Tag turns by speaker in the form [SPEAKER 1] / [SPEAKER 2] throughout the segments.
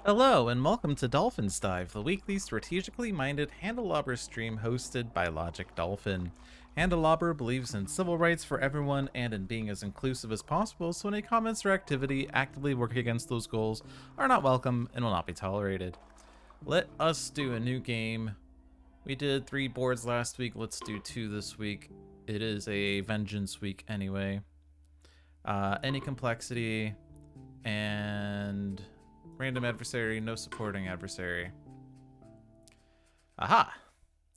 [SPEAKER 1] Hello, and welcome to Dolphin's Dive, the weekly strategically minded Handelabra stream hosted by Logic Dolphin. Handelabra believes in civil rights for everyone and in being as inclusive as possible, so any comments or activity actively working against those goals are not welcome and will not be tolerated. Let us do a new game. We did 3 boards last week, let's do 2 this week. It is a vengeance week anyway. Any complexity, and random adversary, no supporting adversary. Aha!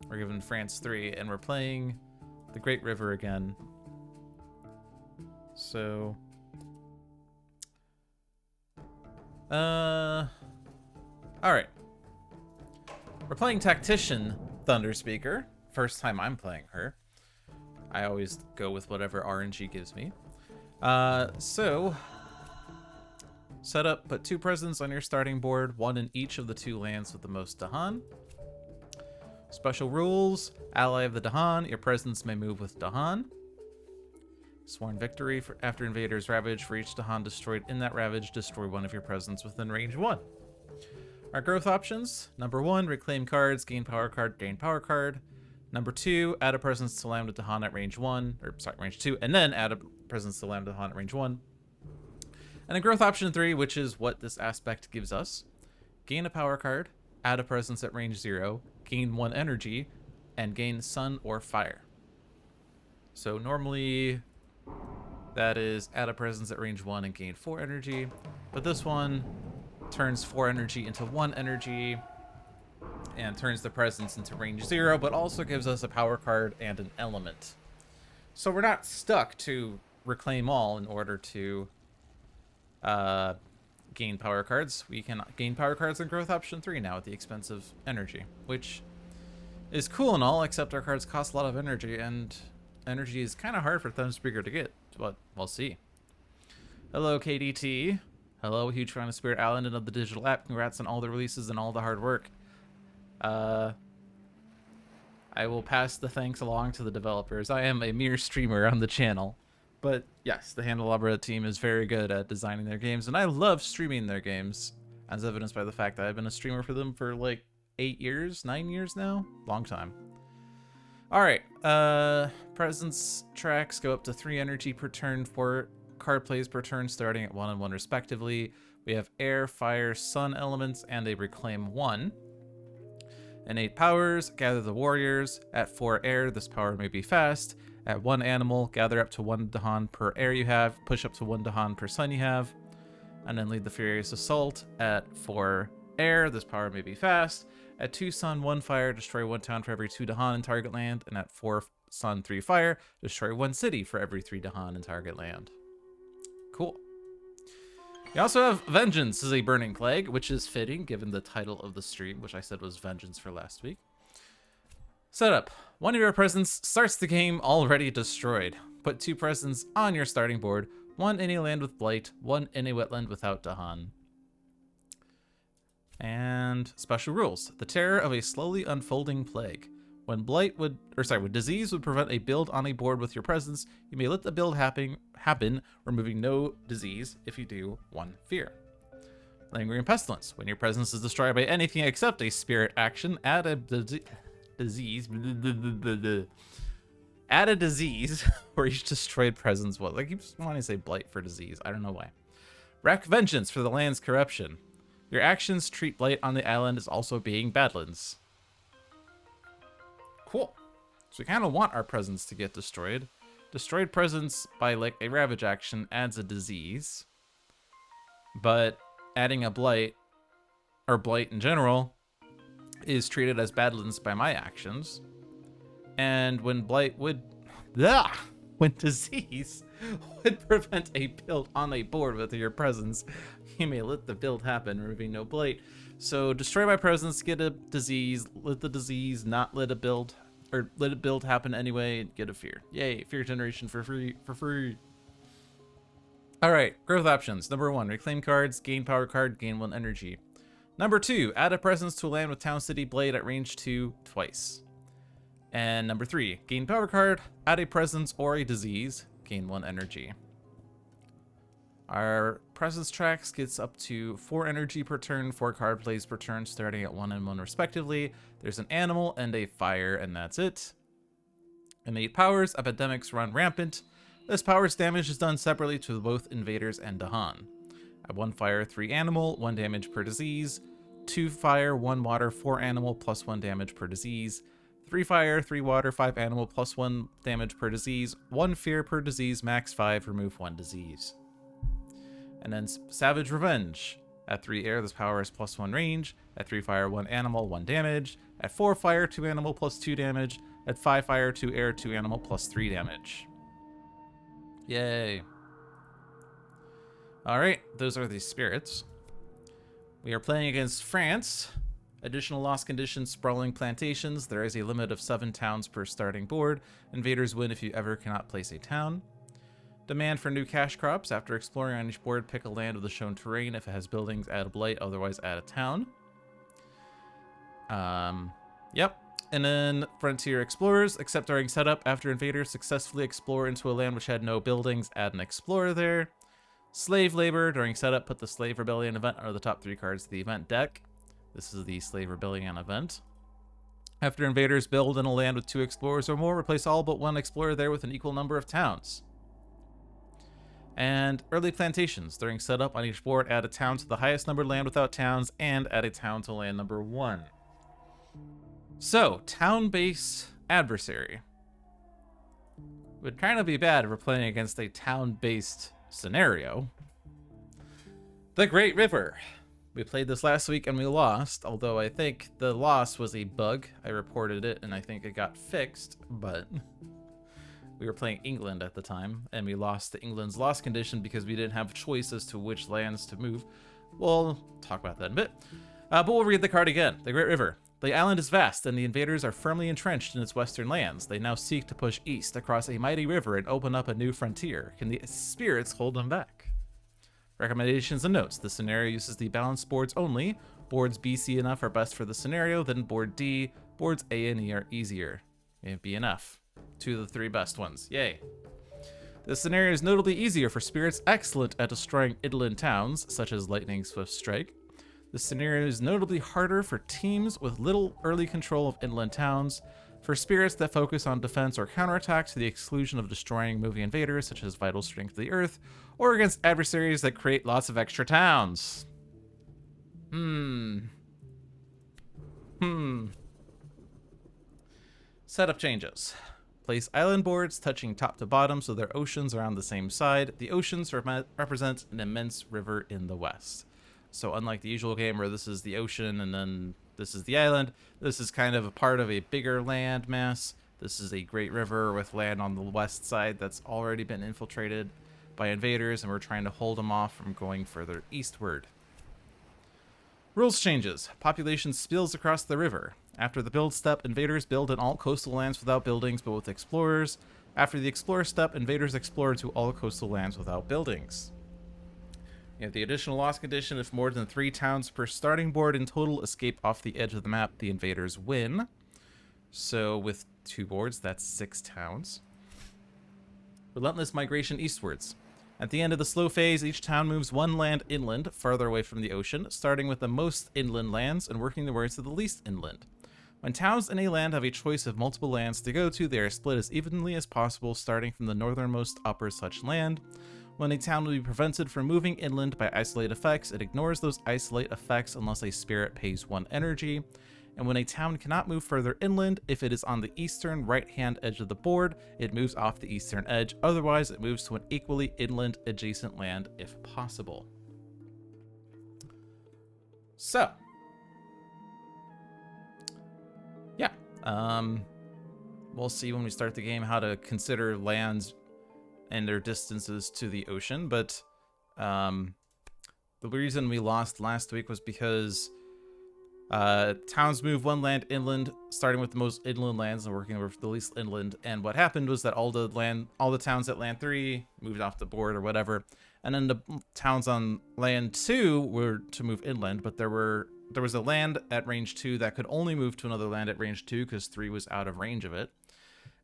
[SPEAKER 1] We're given France 3, and we're playing the Great River again. So... Alright. We're playing Tactician Thunderspeaker. First time I'm playing her. I always go with whatever RNG gives me. Set up, put 2 presents on your starting board, 1 in each of the 2 lands with the most Dahan. Special rules: ally of the Dahan, your presence may move with Dahan. Sworn victory: after invaders ravage, for each Dahan destroyed in that ravage, destroy 1 of your presents within range 1. Our growth options: number 1, reclaim cards, gain power card, gain power card. Number 2, add a presence to land with Dahan at range 1, range 2, and then add a presence to land with Dahan at range 1. And a growth option 3, which is what this aspect gives us: gain a power card, add a presence at range 0, gain 1 energy, and gain sun or fire. So normally that is add a presence at range 1 and gain 4 energy, but this one turns 4 energy into 1 energy and turns the presence into range 0, but also gives us a power card and an element. So we're not stuck to reclaim all in order to gain power cards. We can gain power cards in growth option 3 now at the expense of energy, which is cool and all, except our cards cost a lot of energy, and energy is kind of hard for Thunderspeaker to get, but we'll see. Hello, KDT. Hello, huge fan of Spirit Island and of the digital app. Congrats on all the releases and all the hard work. I will pass the thanks along to the developers. I am a mere streamer on the channel. But yes, the Handelabra team is very good at designing their games, and I love streaming their games, as evidenced by the fact that I've been a streamer for them for like 8 years, 9 years now? Long time. Alright, presence tracks go up to 3 energy per turn, 4 card plays per turn, starting at 1 and 1 respectively. We have air, fire, sun elements, and a reclaim 1. Innate powers: gather the warriors. At 4 air, this power may be fast. At 1 animal, gather up to 1 Dahan per air you have, push up to 1 Dahan per sun you have, and then lead the Furious Assault. At 4 air, this power may be fast. At 2 sun, 1 fire, destroy 1 town for every 2 Dahan in target land, and at 4 sun, 3 fire, destroy 1 city for every 3 Dahan in target land. Cool. We also have Vengeance as a Burning Plague, which is fitting given the title of the stream, which I said was Vengeance for last week. Setup: 1 of your presents starts the game already destroyed. Put 2 presents on your starting board, 1 in a land with blight, 1 in a wetland without Dahan. And special rules: the terror of a slowly unfolding plague. When disease would prevent a build on a board with your presence, you may let the build happen, removing no disease. If you do, 1 fear. Lingering pestilence: when your presence is destroyed by anything except a spirit action, add a disease add a disease for each destroyed presence. What, I keep wanting to say blight for disease, I don't know why. Wreak vengeance for the land's corruption. Your actions treat blight on the island as also being badlands. Cool. So we kind of want our presence to get destroyed. Destroyed presence by like a ravage action adds a disease, but adding a blight, or blight in general, is treated as badlands by my actions. And when blight would when disease would prevent a build on a board with your presence, you may let the build happen, removing no blight. So destroy my presence, get a disease, let the disease not let a build, or let a build happen anyway, and get a fear. Yay, fear generation for free. Alright, growth options. Number 1, reclaim cards, gain power card, gain 1 energy. Number 2, add a presence to a land with town, city, blade at range 2 twice. And number 3, gain power card, add a presence or a disease, gain 1 energy. Our Presence tracks gets up to 4 energy per turn, 4 card plays per turn, starting at 1 and 1 respectively. There's an animal and a fire, and that's it. Innate powers, epidemics run rampant. This power's damage is done separately to both invaders and Dahan. At 1 fire, 3 animal, 1 damage per disease. 2 fire, 1 water, 4 animal, plus 1 damage per disease. 3 fire, 3 water, 5 animal, plus 1 damage per disease. 1 fear per disease, max 5, remove 1 disease. And then Savage Revenge. At 3 air, this power is plus 1 range. At 3 fire, 1 animal, 1 damage. At 4 fire, 2 animal, plus 2 damage. At 5 fire, 2 air, 2 animal, plus 3 damage. Yay. Alright, those are the spirits. We are playing against France. Additional loss conditions, sprawling plantations. There is a limit of 7 towns per starting board. Invaders win if you ever cannot place a town. Demand for new cash crops. After exploring on each board, pick a land with the shown terrain. If it has buildings, add a blight, otherwise add a town. Yep. And then Frontier Explorers. Except during setup, after invaders successfully explore into a land which had no buildings, add an explorer there. Slave Labor. During setup, put the Slave Rebellion event under the top 3 cards of the event deck. This is the Slave Rebellion event. After invaders build in a land with 2 explorers or more, replace all but 1 explorer there with an equal number of towns. And Early Plantations. During setup on each board, add a town to the highest numbered land without towns, and add a town to land number 1. So, town-based adversary. Would kind of be bad if we're playing against a town-based scenario. The Great River. We played this last week and we lost, although I think the loss was a bug. I reported it and I think it got fixed, but we were playing England at the time and we lost to England's loss condition because we didn't have choice as to which lands to move. We'll talk about that in a bit. But we'll read the card again. The Great River. The island is vast, and the invaders are firmly entrenched in its western lands. They now seek to push east across a mighty river and open up a new frontier. Can the spirits hold them back? Recommendations and notes. The scenario uses the balanced boards only. Boards B, C, and F are best for the scenario, then board D. Boards A and E are easier. And B and F. 2 of the 3 best ones. Yay. This scenario is notably easier for spirits excellent at destroying inland towns, such as Lightning Swift Strike. This scenario is notably harder for teams with little early control of inland towns, for spirits that focus on defense or counterattack to the exclusion of destroying moving invaders such as Vital Strength of the Earth, or against adversaries that create lots of extra towns. Setup changes. Place island boards touching top to bottom so their oceans are on the same side. The oceans represent an immense river in the west. So unlike the usual game where this is the ocean and then this is the island, this is kind of a part of a bigger land mass. This is a great river with land on the west side that's already been infiltrated by invaders, and we're trying to hold them off from going further eastward. Rules changes. Population spills across the river. After the build step, invaders build in all coastal lands without buildings but with explorers. After the explorer step, invaders explore into all coastal lands without buildings. You have the additional loss condition. If more than 3 towns per starting board in total escape off the edge of the map, the invaders win. So with 2 boards, that's 6 towns. Relentless migration eastwards. At the end of the slow phase, each town moves 1 land inland, farther away from the ocean, starting with the most inland lands and working their way to the least inland. When towns in a land have a choice of multiple lands to go to, they are split as evenly as possible, starting from the northernmost upper such land. When a town will be prevented from moving inland by isolate effects, it ignores those isolate effects unless a spirit pays 1 energy. And when a town cannot move further inland, if it is on the eastern right-hand edge of the board, it moves off the eastern edge. Otherwise, it moves to an equally inland adjacent land if possible. So, yeah, we'll see when we start the game how to consider lands and their distances to the ocean, but the reason we lost last week was because towns move 1 land inland, starting with the most inland lands and working over the least inland. And what happened was that all the towns at land 3 moved off the board or whatever, and then the towns on land 2 were to move inland, but there was a land at range 2 that could only move to another land at range 2 because 3 was out of range of it.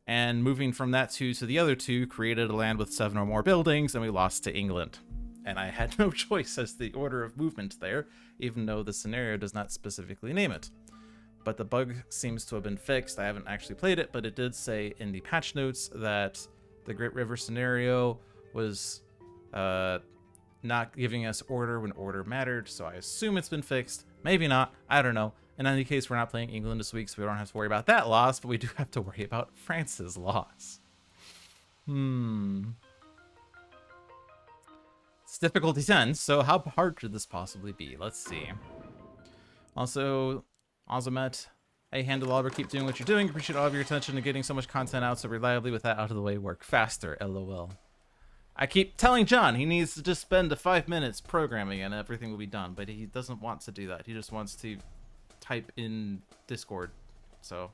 [SPEAKER 1] And moving from that 2 to the other 2 created a land with 7 or more buildings, and we lost to England. and I had no choice as the order of movement there, even though the scenario does not specifically name it. But the bug seems to have been fixed. I haven't actually played it, but it did say in the patch notes that the Great River scenario was not giving us order when order mattered, so I assume it's been fixed. Maybe not. I don't know. In any case, we're not playing England this week, so we don't have to worry about that loss, but we do have to worry about France's loss. It's difficulty 10, so how hard could this possibly be? Let's see. Also, Azamet, hey, Handelabra, keep doing what you're doing. Appreciate all of your attention to getting so much content out so reliably with that out of the way work faster, lol. I keep telling John he needs to just spend 5 minutes programming and everything will be done, but he doesn't want to do that. He just wants to type in Discord, so...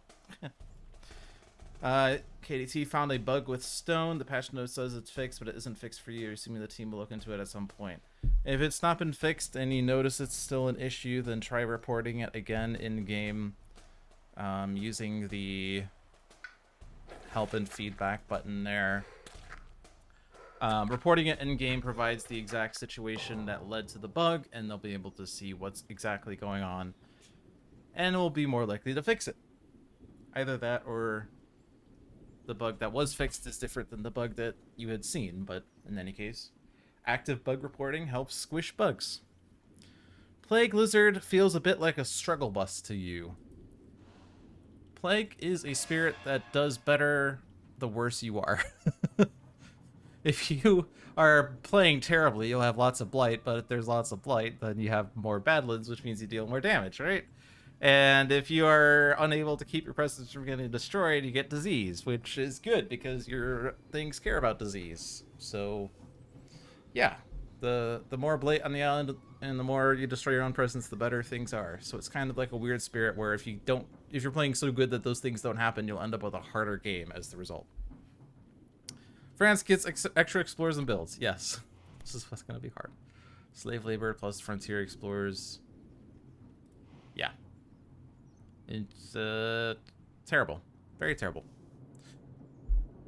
[SPEAKER 1] KDT found a bug with Stone. The patch note says it's fixed, but it isn't fixed for you. Assuming the team will look into it at some point. If it's not been fixed and you notice it's still an issue, then try reporting it again in-game using the help and feedback button there. Reporting it in-game provides the exact situation that led to the bug, and they'll be able to see what's exactly going on, and will be more likely to fix it. Either that or the bug that was fixed is different than the bug that you had seen, but in any case, active bug reporting helps squish bugs. Plague Lizard feels a bit like a struggle bus to you. Plague is a spirit that does better the worse you are. If you are playing terribly, you'll have lots of blight, but if there's lots of blight, then you have more badlands, which means you deal more damage, right? And if you are unable to keep your presence from getting destroyed, you get disease, which is good because your things care about disease. So, yeah, the more blight on the island and the more you destroy your own presence, the better things are. So it's kind of like a weird spirit where if you're playing so good that those things don't happen, you'll end up with a harder game as the result. France gets extra explorers and builds. Yes, this is what's going to be hard. Slave labor plus frontier explorers. Yeah. It's terrible. Very terrible.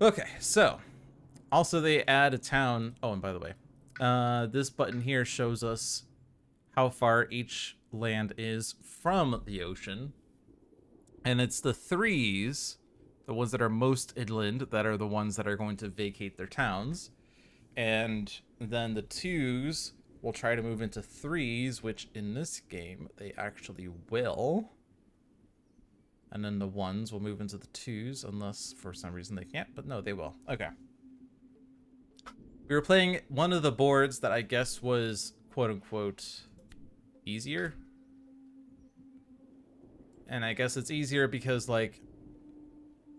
[SPEAKER 1] Okay, so also they add a town. Oh, and by the way, this button here shows us how far each land is from the ocean. And it's the 3s, the ones that are most inland, that are the ones that are going to vacate their towns. And then the 2s will try to move into 3s, which in this game they actually will. And then the 1s will move into the 2s, unless for some reason they can't, but no, they will. Okay. We were playing one of the boards that I guess was quote-unquote easier. And I guess it's easier because, like,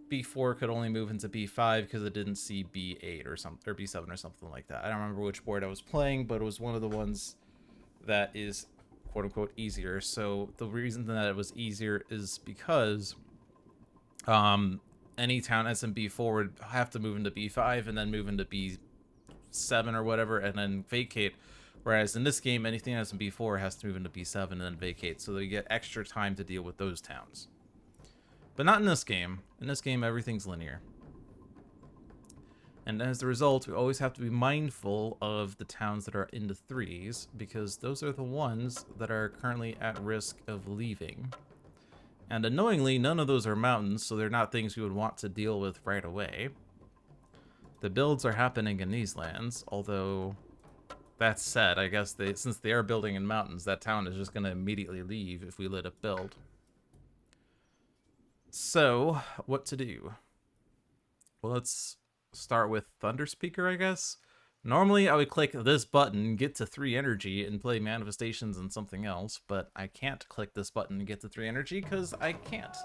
[SPEAKER 1] B4 could only move into B5 because it didn't see B8 or something, or B7 or something like that. I don't remember which board I was playing, but it was one of the ones that is quote-unquote easier. So the reason that it was easier is because any town that's in B4 would have to move into B5 and then move into B7 or whatever and then vacate, whereas in this game anything that's in B4 has to move into B7 and then vacate, so they get extra time to deal with those towns. But not in this game. In this game everything's linear. And as a result, we always have to be mindful of the towns that are in the 3s, because those are the ones that are currently at risk of leaving. And annoyingly, none of those are mountains, so they're not things we would want to deal with right away. The builds are happening in these lands, although that said, I guess since they are building in mountains, that town is just going to immediately leave if we let it build. So, what to do? Well, let's start with Thunder Speaker, I guess. Normally I would click this button, get to 3 energy, and play manifestations and something else, but I can't click this button and get to 3 energy because I can't.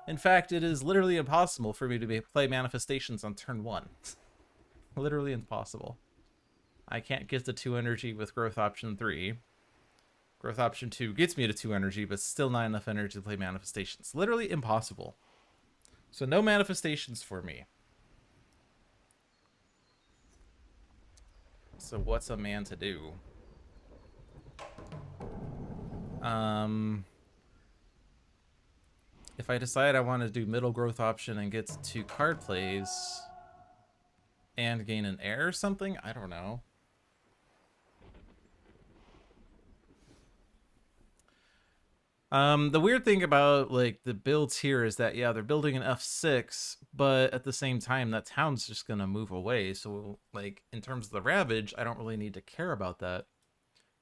[SPEAKER 1] In fact, it is literally impossible for me to play manifestations on turn 1. Literally impossible. I can't get to 2 energy with growth option 3. Growth option 2 gets me to 2 energy, but still not enough energy to play manifestations. Literally impossible. So no manifestations for me. So what's a man to do? If I decide I want to do middle growth option and get 2 card plays and gain an heir or something, I don't know. The weird thing about like the builds here is that yeah, they're building an F6, but at the same time that town's just gonna move away. So like in terms of the ravage, I don't really need to care about that.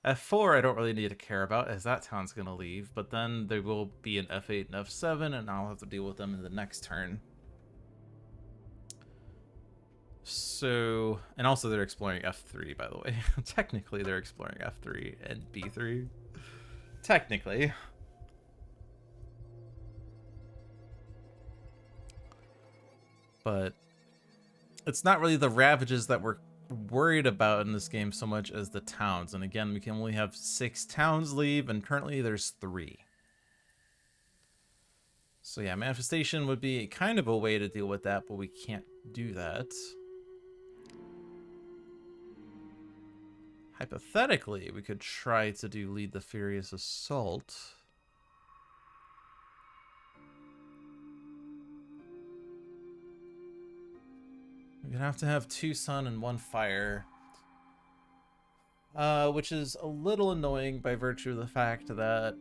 [SPEAKER 1] F4 I don't really need to care about as that town's gonna leave, but then there will be an F8 and F7 and I'll have to deal with them in the next turn. So, and also they're exploring F3 by the way. Technically they're exploring F3 and B3. Technically. But it's not really the ravages that we're worried about in this game so much as the towns. And again, we can only have 6 towns leave, and currently there's 3. So yeah, manifestation would be kind of a way to deal with that, but we can't do that. Hypothetically, we could try to do lead the furious assault. We're gonna have to have 2 sun and 1 fire. Which is a little annoying by virtue of the fact that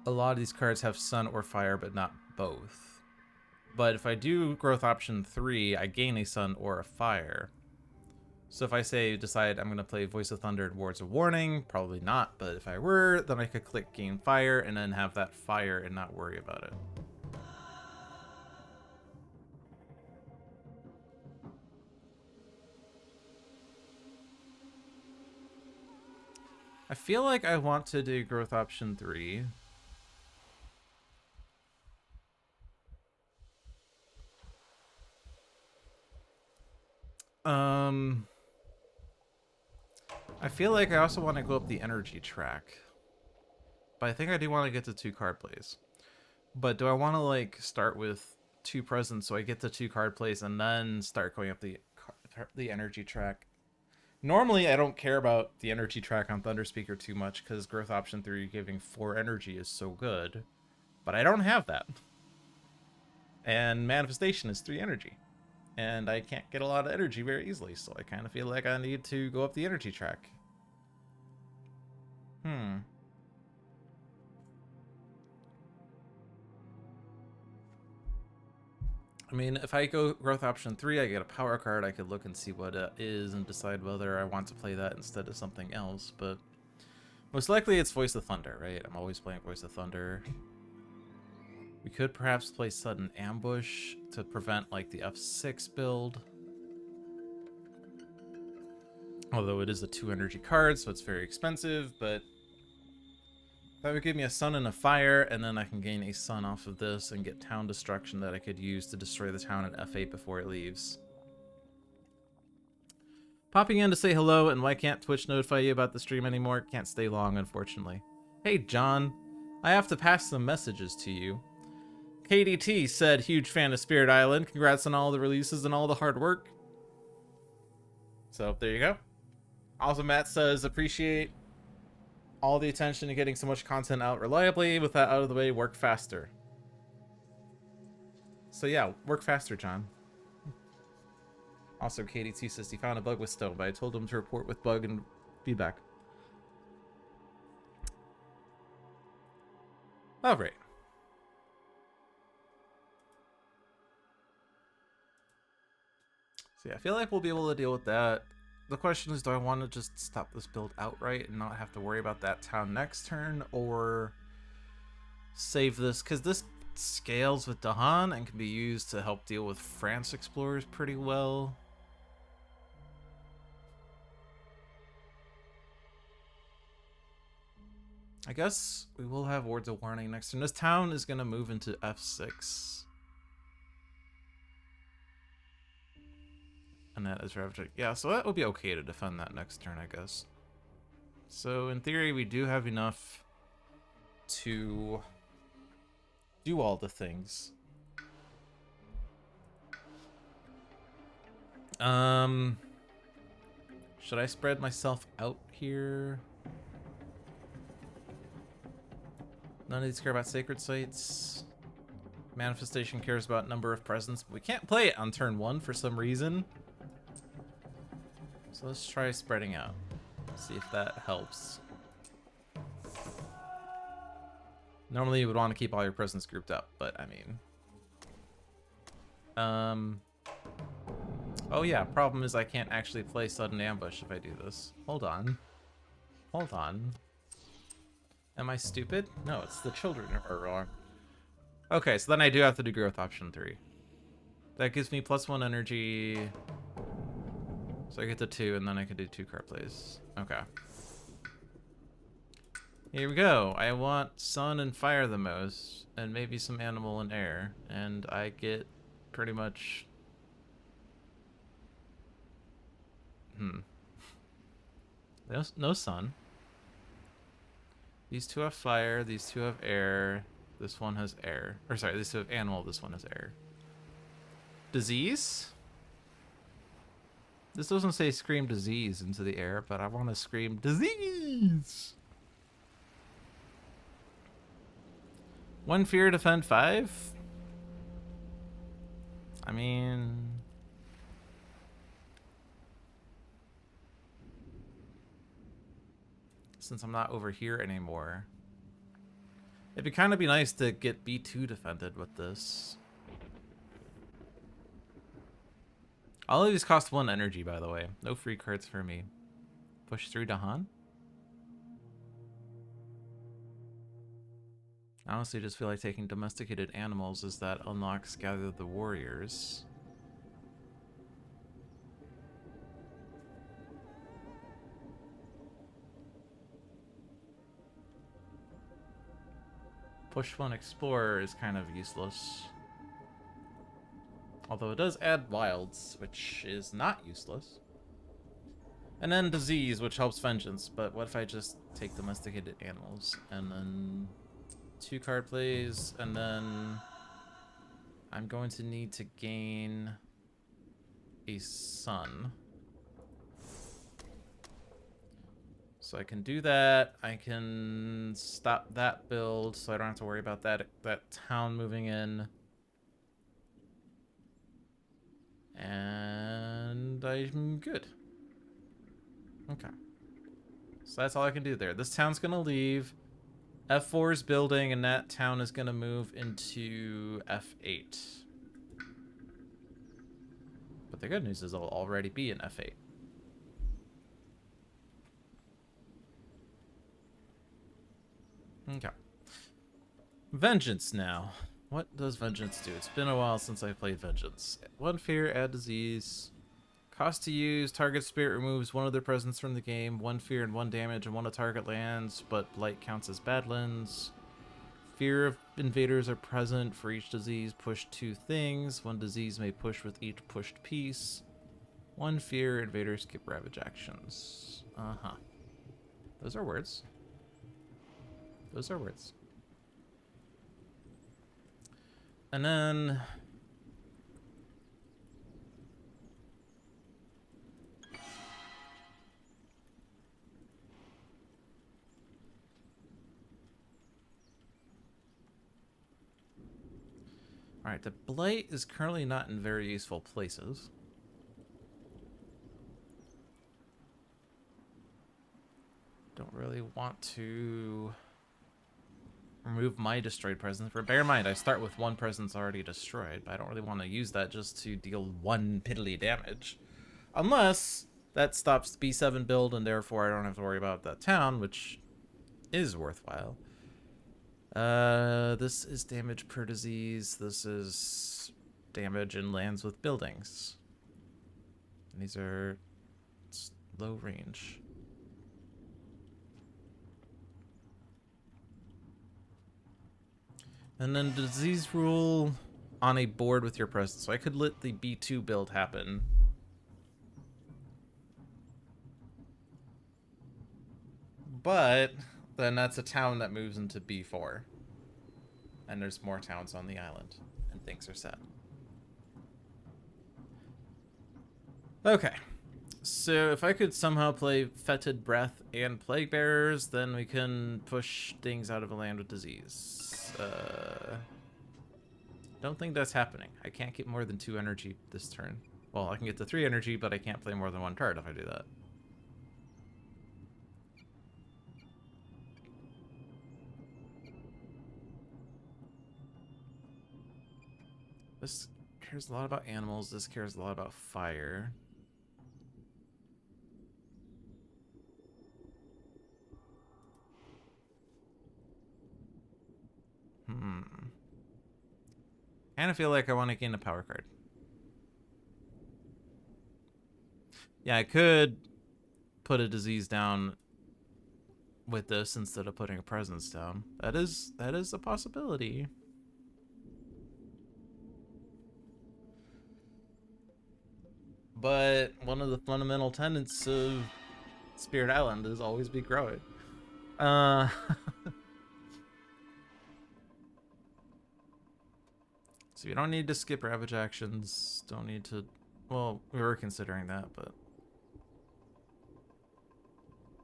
[SPEAKER 1] a lot of these cards have sun or fire, but not both. But if I do growth option 3, I gain a sun or a fire. So if I decide I'm going to play Voice of Thunder and Words of Warning, probably not, but if I were, then I could click gain fire and then have that fire and not worry about it. I feel like I want to do growth option 3. I feel like I also want to go up the energy track. But I think I do want to get to 2 card plays. But do I want to like start with 2 presents so I get to 2 card plays and then start going up the energy track? Normally I don't care about the energy track on Thunder Speaker too much because growth option 3 giving 4 energy is so good. But I don't have that. And manifestation is 3 energy. And I can't get a lot of energy very easily, so I kind of feel like I need to go up the energy track. I mean, if I go growth option 3, I get a power card. I could look and see what it is and decide whether I want to play that instead of something else, but most likely it's Voice of Thunder, right? I'm always playing Voice of Thunder. We could perhaps play Sudden Ambush to prevent like the F6 build. Although it is a 2 energy card, so it's very expensive, but that would give me a sun and a fire, and then I can gain a sun off of this and get town destruction that I could use to destroy the town at F8 before it leaves. Popping in to say hello, and why can't Twitch notify you about the stream anymore? Can't stay long, unfortunately. Hey, John. I have to pass some messages to you. KDT said, huge fan of Spirit Island. Congrats on all the releases and all the hard work. So, there you go. Also, Matt says, appreciate all the attention to getting so much content out reliably. With that out of the way, work faster. So yeah, work faster, John. Also, KD2 says he found a bug with Stone, but I told him to report with bug and feedback. Alright. So yeah, I feel like we'll be able to deal with that. The question is, do I want to just stop this build outright and not have to worry about that town next turn, or save this? Because this scales with Dahan and can be used to help deal with France explorers pretty well. I guess we will have Words of Warning next turn. This town is going to move into F6. And that is Ravage. Yeah, so that would be okay to defend that next turn, I guess. So in theory, we do have enough to do all the things. Should I spread myself out here? None of these care about sacred sites. Manifestation cares about number of presents, but we can't play it on turn 1 for some reason. So let's try spreading out. See if that helps. Normally you would want to keep all your presence grouped up, but I mean... Oh yeah, problem is I can't actually play sudden ambush if I do this. Hold on. Hold on. Am I stupid? No, it's the children are wrong. Okay, so then I do have to do growth option 3. That gives me +1 energy. So I get to 2, and then I can do 2 card plays. Okay. Here we go. I want sun and fire the most, and maybe some animal and air. And I get pretty much... No sun. These two have fire, these two have air. This one has air. Or sorry, these two have animal, this one has air. Disease? This doesn't say scream disease into the air, but I want to scream disease! 1 fear, defend 5? I mean... Since I'm not over here anymore. It'd kind of be nice to get B2 defended with this. All of these cost 1 energy, by the way. No free cards for me. Push through Dahan? I honestly just feel like taking domesticated animals as that unlocks Gather the Warriors. Push 1 Explorer is kind of useless. Although it does add wilds, which is not useless. And then disease, which helps vengeance, but what if I just take domesticated animals? And then 2 card plays, and then I'm going to need to gain a sun. So I can do that. I can stop that build, so I don't have to worry about that town moving in. And I'm good. Okay. So that's all I can do there. This town's gonna leave. F4 is building, and that town is gonna move into F8. But the good news is it'll already be in F8. Okay. Vengeance now. What does Vengeance do? It's been a while since I played Vengeance. 1 fear, add disease. Cost to use, target spirit removes 1 of their presence from the game. 1 fear and 1 damage and 1 a target lands, but blight counts as badlands. Fear of invaders are present. For each disease, push 2 things. 1 disease may push with each pushed piece. 1 fear, invaders skip ravage actions. Uh-huh. Those are words. Those are words. And then... Alright, the blight is currently not in very useful places. Don't really want to remove my destroyed presence. But bear in mind, I start with 1 presence already destroyed, but I don't really want to use that just to deal 1 piddly damage. Unless that stops B7 build, and therefore I don't have to worry about that town, which is worthwhile. This is damage per disease. This is damage in lands with buildings. And these are low range. And then disease rule on a board with your presence. So I could let the B2 build happen. But then that's a town that moves into B4. And there's more towns on the island. And things are set. Okay. So if I could somehow play Fetid Breath and Plague Bearers, then we can push things out of a land with disease. Don't think that's happening. I can't get more than 2 energy this turn. Well, I can get to 3 energy, but I can't play more than 1 card if I do that. this cares a lot about animals. This cares a lot about fire. Kind of feel like I want to gain a power card. Yeah, I could put a disease down with this instead of putting a presence down. That is a possibility. But one of the fundamental tenets of Spirit Island is always be growing. So you don't need to skip ravage actions. Don't need to. Well, we were considering that, but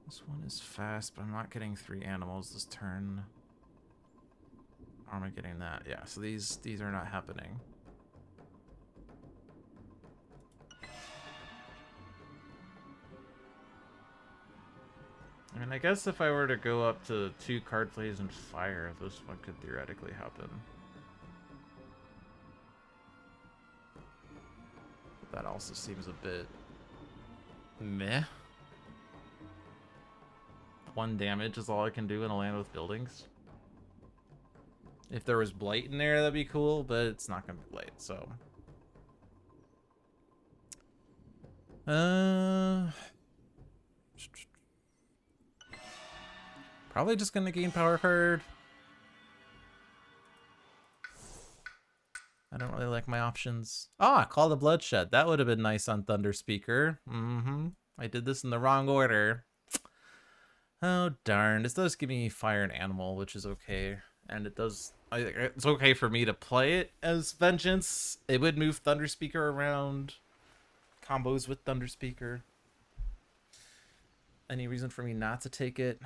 [SPEAKER 1] this one is fast, but I'm not getting 3 animals this turn. Or am I getting that? Yeah, so these are not happening. I mean, I guess if I were to go up to 2 card plays and fire, this one could theoretically happen. But that also seems a bit meh. 1 damage is all I can do in a land with buildings. If there was blight in there, that'd be cool, but it's not gonna be blight, so. Probably just gonna gain power card. I don't really like my options. Ah, Call the Bloodshed. That would have been nice on Thunder Speaker. I did this in the wrong order. Oh, darn. This does give me Fire and Animal, which is okay. And it does... it's okay for me to play it as Vengeance. It would move Thunder Speaker around. Combos with Thunder Speaker. Any reason for me not to take it?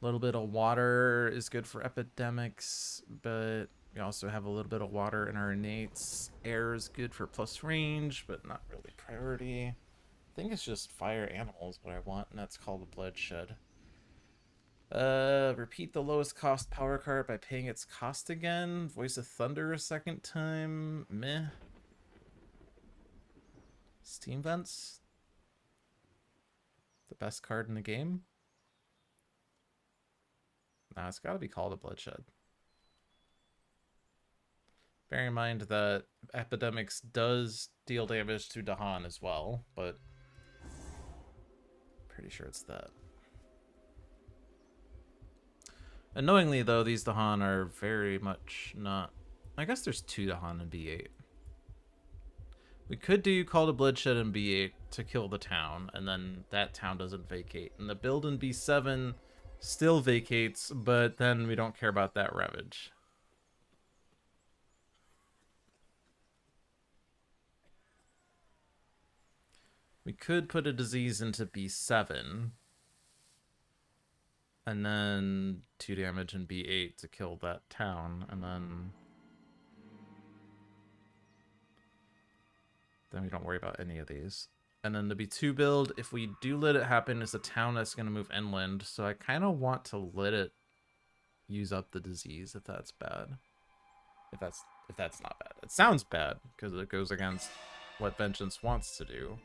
[SPEAKER 1] A little bit of water is good for epidemics, but we also have a little bit of water in our innates. Air is good for plus range, but not really priority. I think it's just fire animals what I want, and that's called the Bloodshed. Repeat the lowest cost power card by paying its cost again. Voice of Thunder a second time. Meh. Steam Vents. The best card in the game. Nah, it's gotta be called a Bloodshed. Bear in mind that Epidemics does deal damage to Dahan as well, but pretty sure it's that. Annoyingly, though, these Dahan are very much not... I guess there's 2 Dahan in B8. We could do Call to Bloodshed in B8 to kill the town, and then that town doesn't vacate. And the build in B7 still vacates, but then we don't care about that Ravage. We could put a disease into B7. And then 2 damage in B8 to kill that town, and then we don't worry about any of these. And then the B2 build, if we do let it happen, is a town that's going to move inland, so I kind of want to let it use up the disease if that's bad. If that's not bad. It sounds bad, because it goes against what Vengeance wants to do.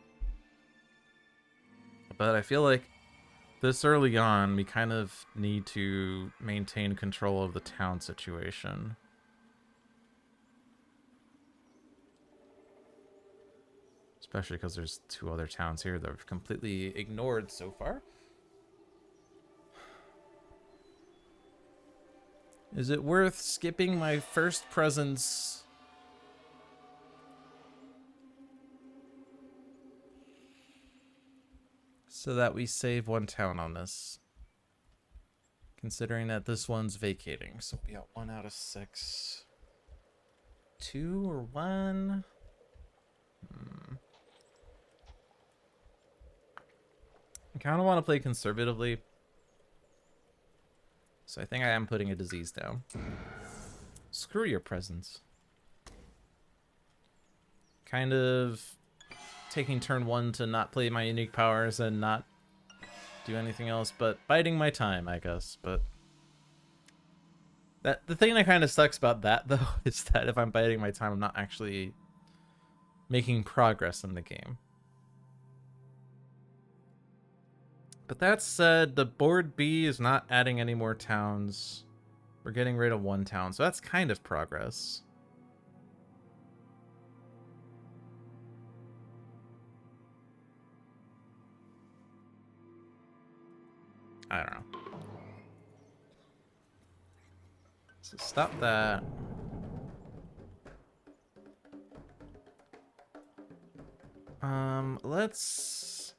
[SPEAKER 1] But I feel like this early on, we kind of need to maintain control of the town situation. Especially because there's 2 other towns here that I've completely ignored so far. Is it worth skipping my first presence? So that we save 1 town on this. Considering that this one's vacating. So we got 1 out of 6. 2 or 1? I kind of want to play conservatively. So I think I am putting a disease down. Screw your presence. Kind of taking turn 1 to not play my unique powers and not do anything else but biding my time, I guess. But That the thing that kind of sucks about that though is that if I'm biding my time, I'm not actually making progress in the game. But that said, the board B is not adding any more towns. We're getting rid of one town, so that's kind of progress. I don't know. So stop that. Let's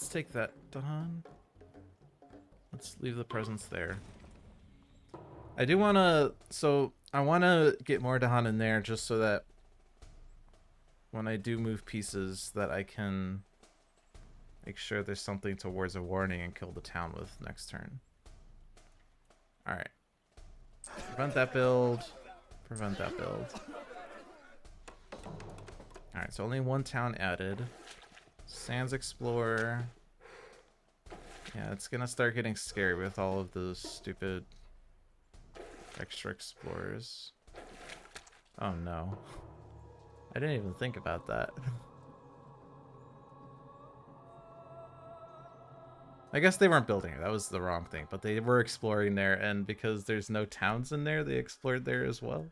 [SPEAKER 1] take that done. Let's leave the presents there. I do want to, so I want to get more Dahan in there just so that when I do move pieces that I can make sure there's something towards a warning and kill the town with next turn. Alright. Prevent that build. Prevent that build. Alright, so only one town added. Sands Explorer. Yeah, it's gonna start getting scary with all of those stupid extra explorers. Oh no. I didn't even think about that. I guess they weren't building it. That was the wrong thing. But they were exploring there, and because there's no towns in there, they explored there as well.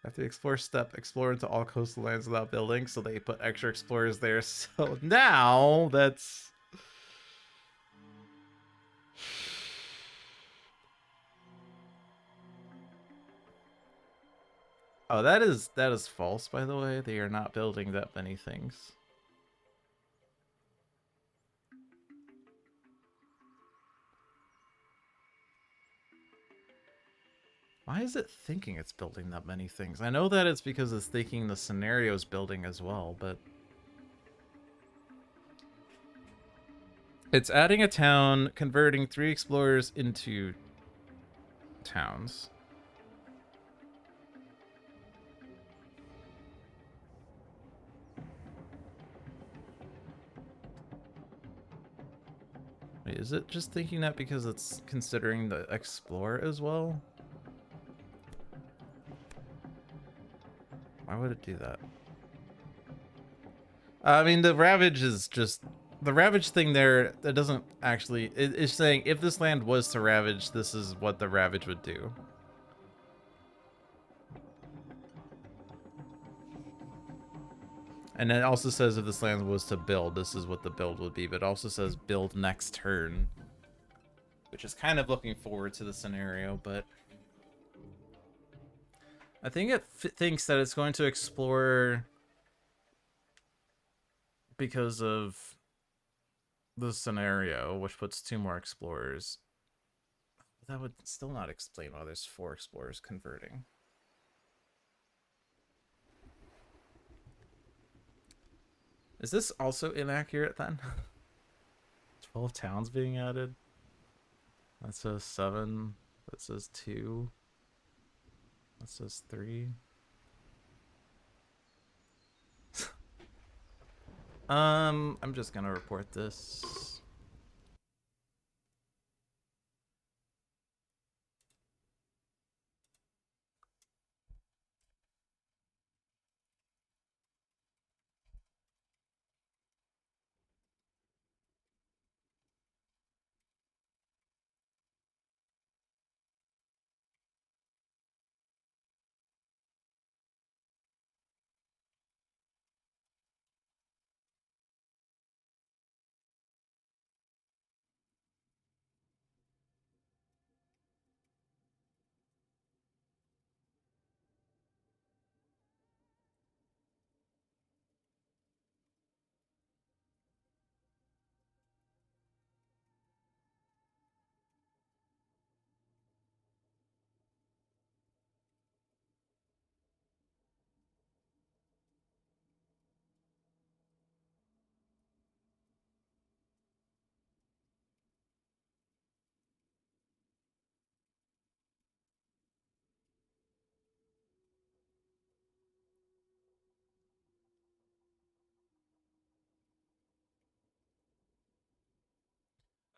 [SPEAKER 1] After the explore step, explore into all coastal lands without building, so they put extra explorers there. So now that's... Oh, that is false, by the way. They are not building that many things. Why is it thinking it's building that many things? I know that it's because it's thinking the scenario's building as well, but... It's adding a town, converting 3 explorers into towns. Wait, is it just thinking that because it's considering the explore as well? Why would it do that? I mean, the Ravage is just... The Ravage thing there, that doesn't actually... It's saying, if this land was to Ravage, this is what the Ravage would do. And it also says if this land was to build, this is what the build would be. But it also says build next turn. Which is kind of looking forward to the scenario, but... I think it thinks that it's going to explore... because of the scenario, which puts 2 more explorers. But that would still not explain why there's 4 explorers converting. Is this also inaccurate then? 12 towns being added? That says 7. That says 2. That says 3. I'm just gonna report this.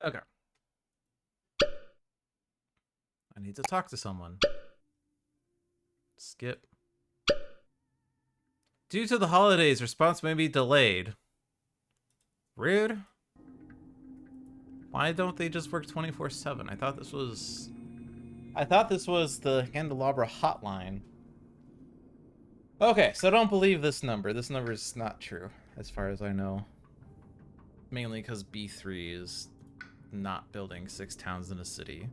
[SPEAKER 1] Okay. I need to talk to someone. Skip. Due to the holidays, response may be delayed. Rude. Why don't they just work 24/7? I thought this was the Handelabra hotline. Okay, so don't believe this number. This number is not true, as far as I know. Mainly because B3 is not building 6 towns in a city.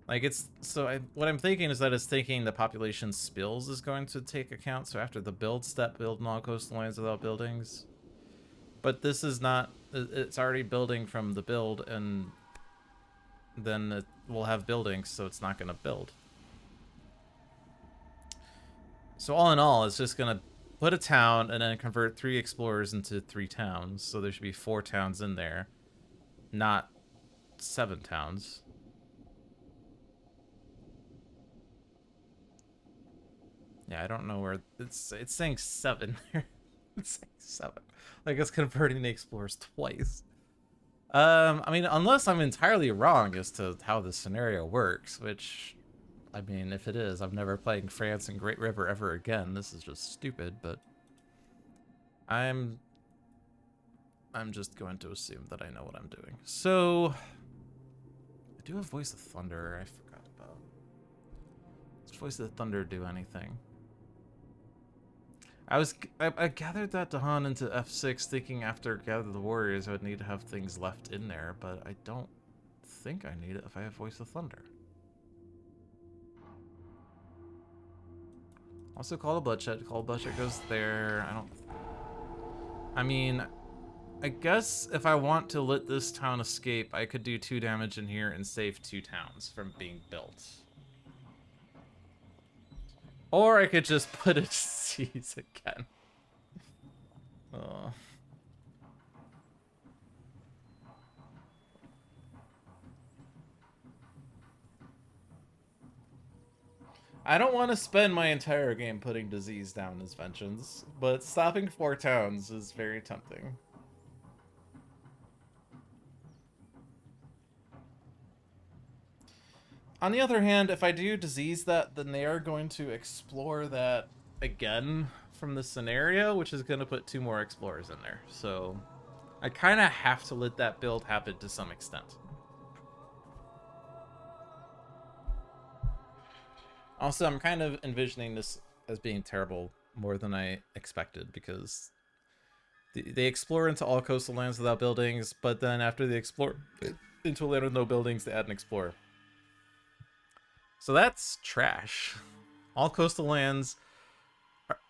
[SPEAKER 1] Like, it's... So what I'm thinking is that it's thinking the population spills is going to take account, so after the build step, build all coastal lands without buildings. But this is not... It's already building from the build, and then it will have buildings, so it's not going to build. So all in all, it's just going to put a town and then convert 3 explorers into 3 towns. So there should be 4 towns in there, not 7 towns. Yeah, I don't know where it's saying 7 there. It's saying 7. Like it's converting the explorers twice. I mean, unless I'm entirely wrong as to how this scenario works, which, I mean, if it is, I'm never playing France and Great River ever again. This is just stupid, but I'm just going to assume that I know what I'm doing. So, I do have Voice of Thunder. I forgot about. Does Voice of Thunder do anything? I gathered that Dahan into F6 thinking after Gather the Warriors I would need to have things left in there, but I don't think I need it if I have Voice of Thunder. Also Call to Bloodshed. Call to Bloodshed goes there. I mean, I guess if I want to let this town escape, I could do 2 damage in here and save 2 towns from being built. Or I could just put a disease again. Oh. I don't want to spend my entire game putting disease down as vengeance, but stopping 4 towns is very tempting. On the other hand, if I do disease that, then they are going to explore that again from the scenario, which is going to put 2 more explorers in there. So I kind of have to let that build happen to some extent. Also, I'm kind of envisioning this as being terrible more than I expected, because they explore into all coastal lands without buildings, but then after they explore into a land with no buildings, they add an explorer. So that's trash. All coastal lands,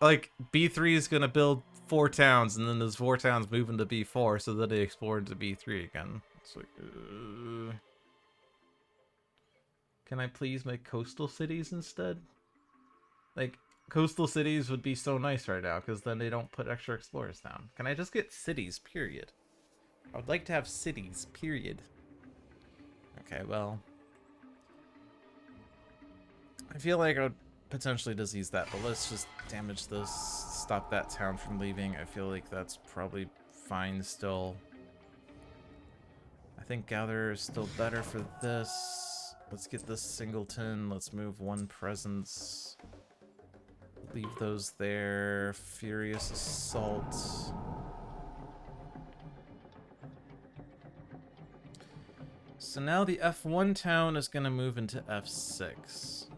[SPEAKER 1] like, B3 is gonna build 4 towns, and then those 4 towns move into B4, so that they explore into B3 again. It's like, can I please make coastal cities instead? Like, coastal cities would be so nice right now, because then they don't put extra explorers down. Can I just get cities, period? I would like to have cities, period. Okay, well, I feel like I would potentially disease that, but let's just damage this, stop that town from leaving. I feel like that's probably fine still. I think Gather is still better for this. Let's get this singleton. Let's move 1 presence. Leave those there. Furious Assault. So now the F1 town is going to move into F6.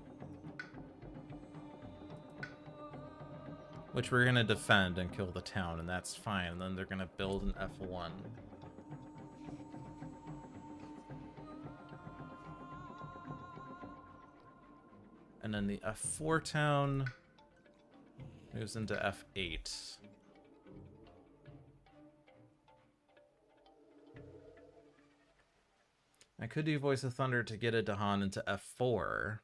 [SPEAKER 1] Which we're going to defend and kill the town, and that's fine. And then they're going to build an F1. And then the F4 town moves into F8. I could do Voice of Thunder to get a Dahan into F4.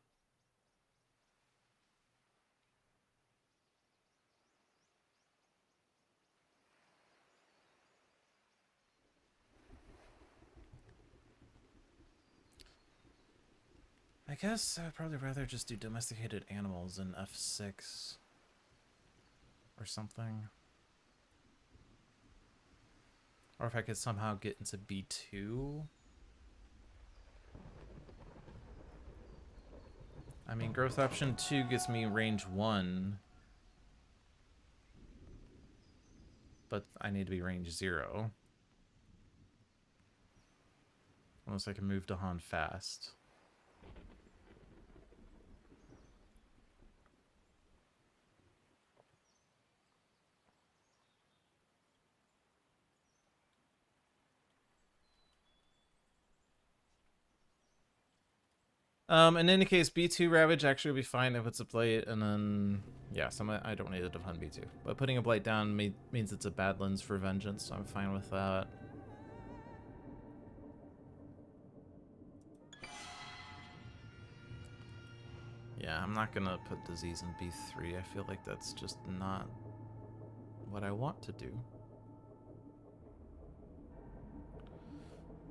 [SPEAKER 1] I guess I'd probably rather just do domesticated animals in F6 or something. Or if I could somehow get into B2. I mean, growth option 2 gets me range 1. But I need to be range 0. Unless I can move to Han fast. In any case, B2 Ravage actually will be fine if it's a blight, and then yeah, I don't need to defend B2. But putting a blight down means it's a bad lens for vengeance, so I'm fine with that. Yeah, I'm not gonna put disease in B3. I feel like that's just not what I want to do.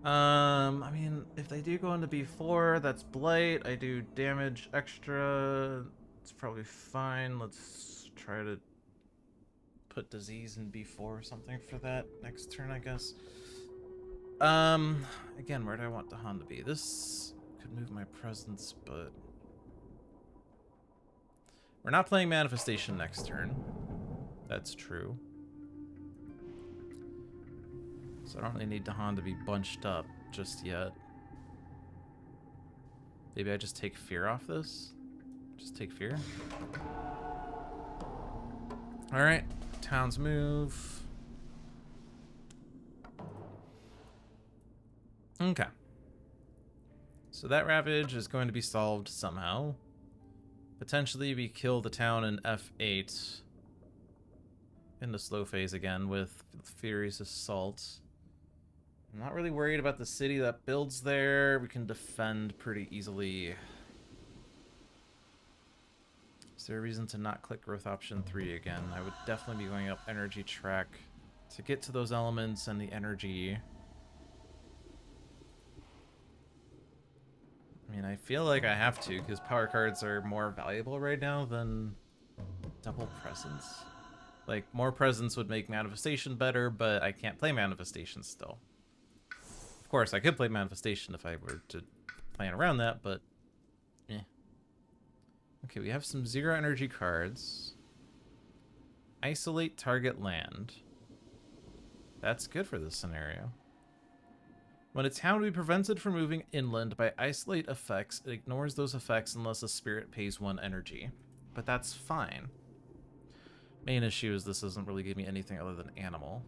[SPEAKER 1] I mean, if they do go into B4, that's blight. I do damage extra. It's probably fine. Let's try to put disease in B4 or something for that next turn, I guess. Again, where do I want the Han to be? This could move my presence, but we're not playing Manifestation next turn. That's true. So I don't really need Han to be bunched up just yet. Maybe I just take fear off this? Just take fear? Alright, towns move. Okay. So that Ravage is going to be solved somehow. Potentially we kill the town in F8 in the slow phase again with Furious Assault. I'm not really worried about the city that builds there. We can defend pretty easily. Is there a reason to not click growth option 3 again? I would definitely be going up energy track to get to those elements and the energy. I mean, I feel like I have to because power cards are more valuable right now than double presence. Like, more presence would make manifestation better, but I can't play manifestation still. Of course, I could play Manifestation if I were to plan around that, but eh. Okay, we have some 0 energy cards. Isolate target land. That's good for this scenario. When a town will be prevented from moving inland by isolate effects, it ignores those effects unless a spirit pays 1 energy. But that's fine. Main issue is this doesn't really give me anything other than animal.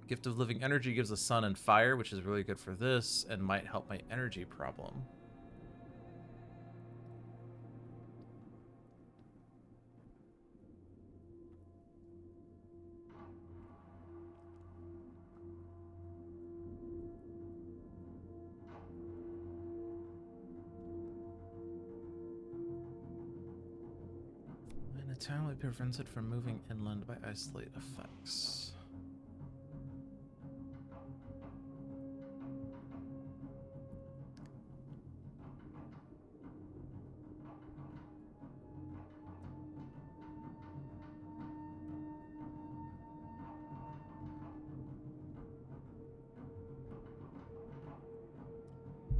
[SPEAKER 1] Gift of Living Energy gives us sun and fire, which is really good for this, and might help my energy problem. And a town will be prevented from moving inland by isolate effects.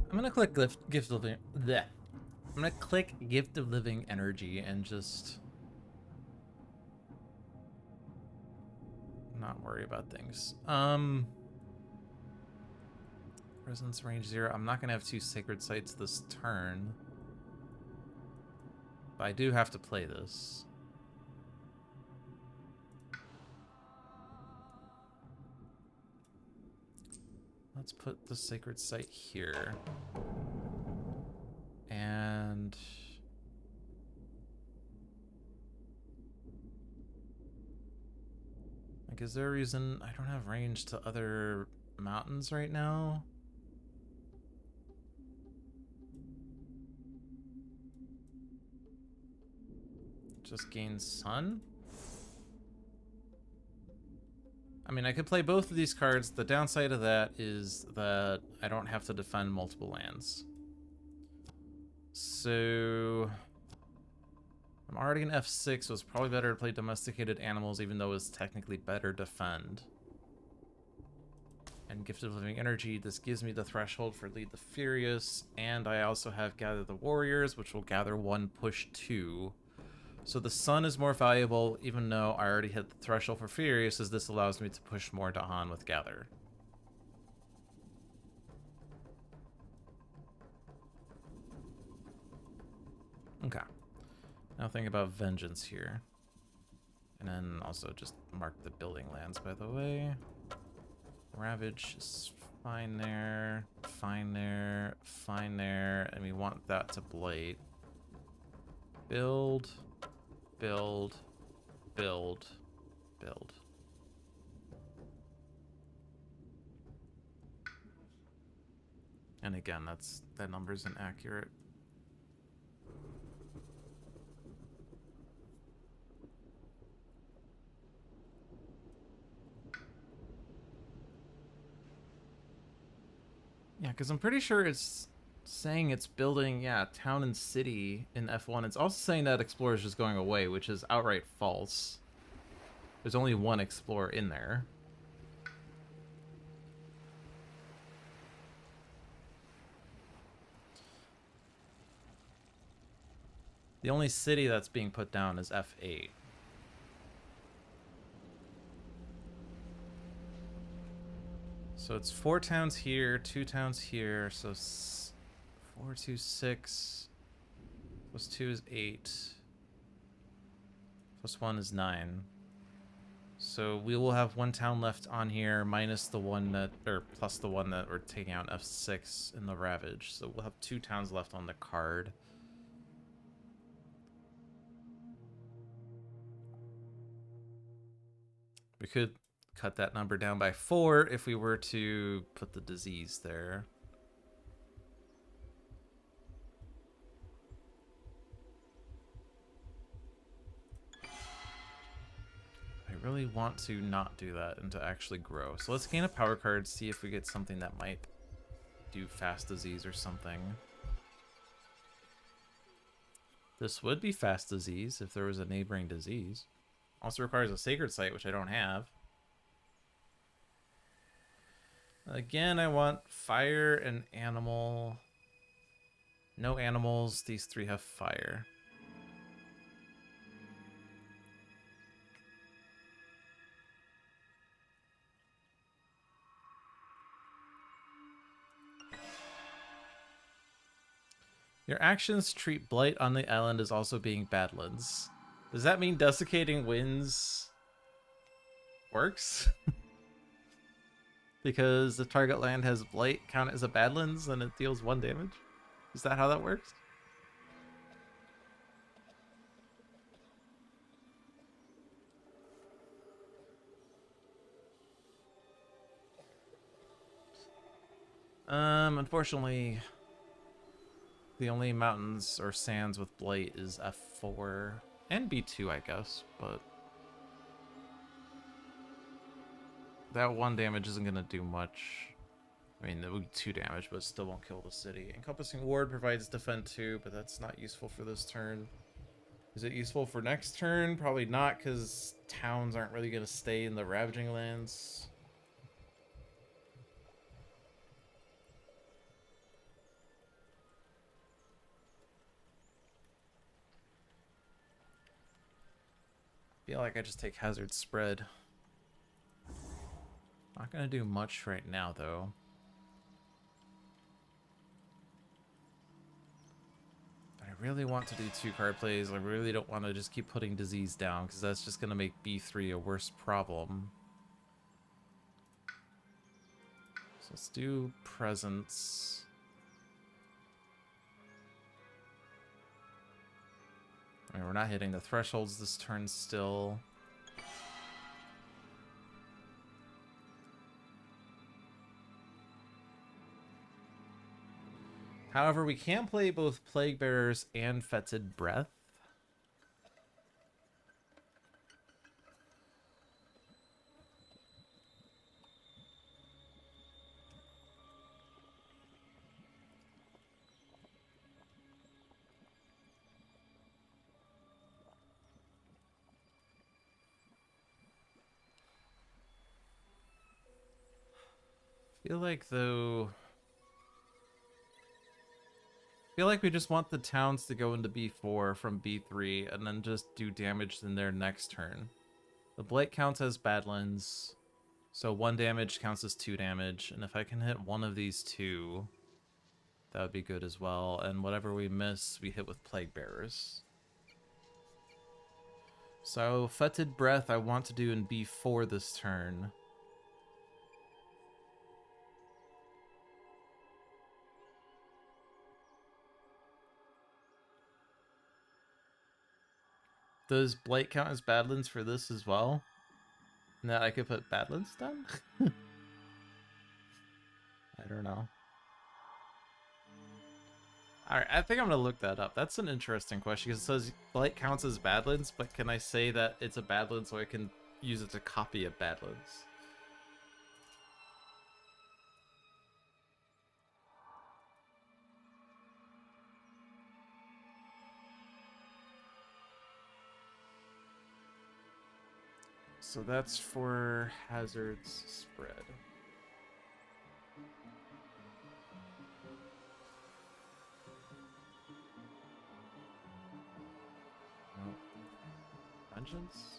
[SPEAKER 1] I'm gonna click Gift of Living. Bleh. I'm gonna click Gift of Living Energy and just not worry about things. Presence range 0. I'm not gonna have 2 sacred sites this turn, but I do have to play this. Let's put the sacred site here. And like, is there a reason I don't have range to other mountains right now? Just gain sun? I mean, I could play both of these cards. The downside of that is that I don't have to defend multiple lands. So I'm already in F6, so it's probably better to play domesticated animals, even though it's technically better defend. and Gift of Living Energy. This gives me the threshold for Lead the Furious, and I also have Gather the Warriors, which will gather 1, push 2. So the Sun is more valuable, even though I already hit the threshold for Furious, as this allows me to push more Dahan with Gather. Okay. Now think about Vengeance here. And then also just mark the building lands, by the way. Ravage is fine there, fine there, fine there, and we want that to blight. Build, build, build, build. And again, that number's inaccurate. Yeah, because I'm pretty sure it's saying it's building, yeah, town and city in F1. It's also saying that Explorer is just going away, which is outright false. There's only 1 Explorer in there. The only city that's being put down is F8. So it's 4 towns here, 2 towns here, so 4, 2, 6, plus 2 is 8, plus 1 is 9. So we will have 1 town left on here, minus the one that, or plus the one that we're taking out F6 in the Ravage. So we'll have 2 towns left on the card. We could cut that number down by 4 if we were to put the disease there. I really want to not do that and to actually grow. So let's gain a power card, see if we get something that might do fast disease or something. This would be fast disease if there was a neighboring disease. Also requires a sacred site, which I don't have. Again, I want fire and animal. No animals. These 3 have fire. Your actions treat blight on the island as also being badlands. Does that mean desiccating winds works? Because the target land has blight count as a badlands and it deals 1 damage? Is that how that works? Unfortunately, the only mountains or sands with blight is F4 and B2, I guess, but that 1 damage isn't gonna do much. I mean, it would be 2 damage, but it still won't kill the city. Encompassing Ward provides defend 2, but that's not useful for this turn. Is it useful for next turn? Probably not, because towns aren't really gonna stay in the Ravaging Lands. Feel like I just take Hazard Spread. Not gonna do much right now, though. But I really want to do 2 card plays. I really don't want to just keep putting disease down, because that's just gonna make B3 a worse problem. So let's do presence. I mean, we're not hitting the thresholds this turn still. However, we can play both Plague Bearers and Fetid Breath. Feel like though. Feel like we just want the towns to go into B4 from B3 and then just do damage in their next turn. The blight counts as Badlands, so 1 damage counts as 2 damage, and if I can hit one of these 2, that would be good as well. And whatever we miss, we hit with Plague Bearers. So Fetid Breath I want to do in B4 this turn. Does Blight count as Badlands for this as well? And that I could put Badlands down? I don't know. Alright, I think I'm gonna look that up. That's an interesting question because it says Blight counts as Badlands, but can I say that it's a Badlands so I can use it to copy a Badlands? So that's for hazards spread. Oh. Vengeance?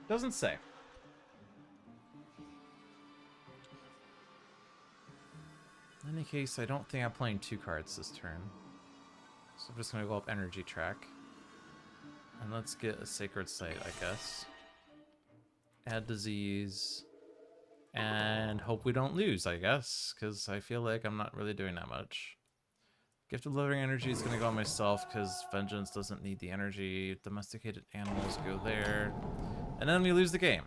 [SPEAKER 1] Doesn't say. In any case, I don't think I'm playing 2 cards this turn. So I'm just gonna go up energy track. And let's get a sacred site, I guess. Add disease. And hope we don't lose, I guess. Because I feel like I'm not really doing that much. Gift of Living Energy is going to go on myself because Vengeance doesn't need the energy. Domesticated animals go there. And then we lose the game.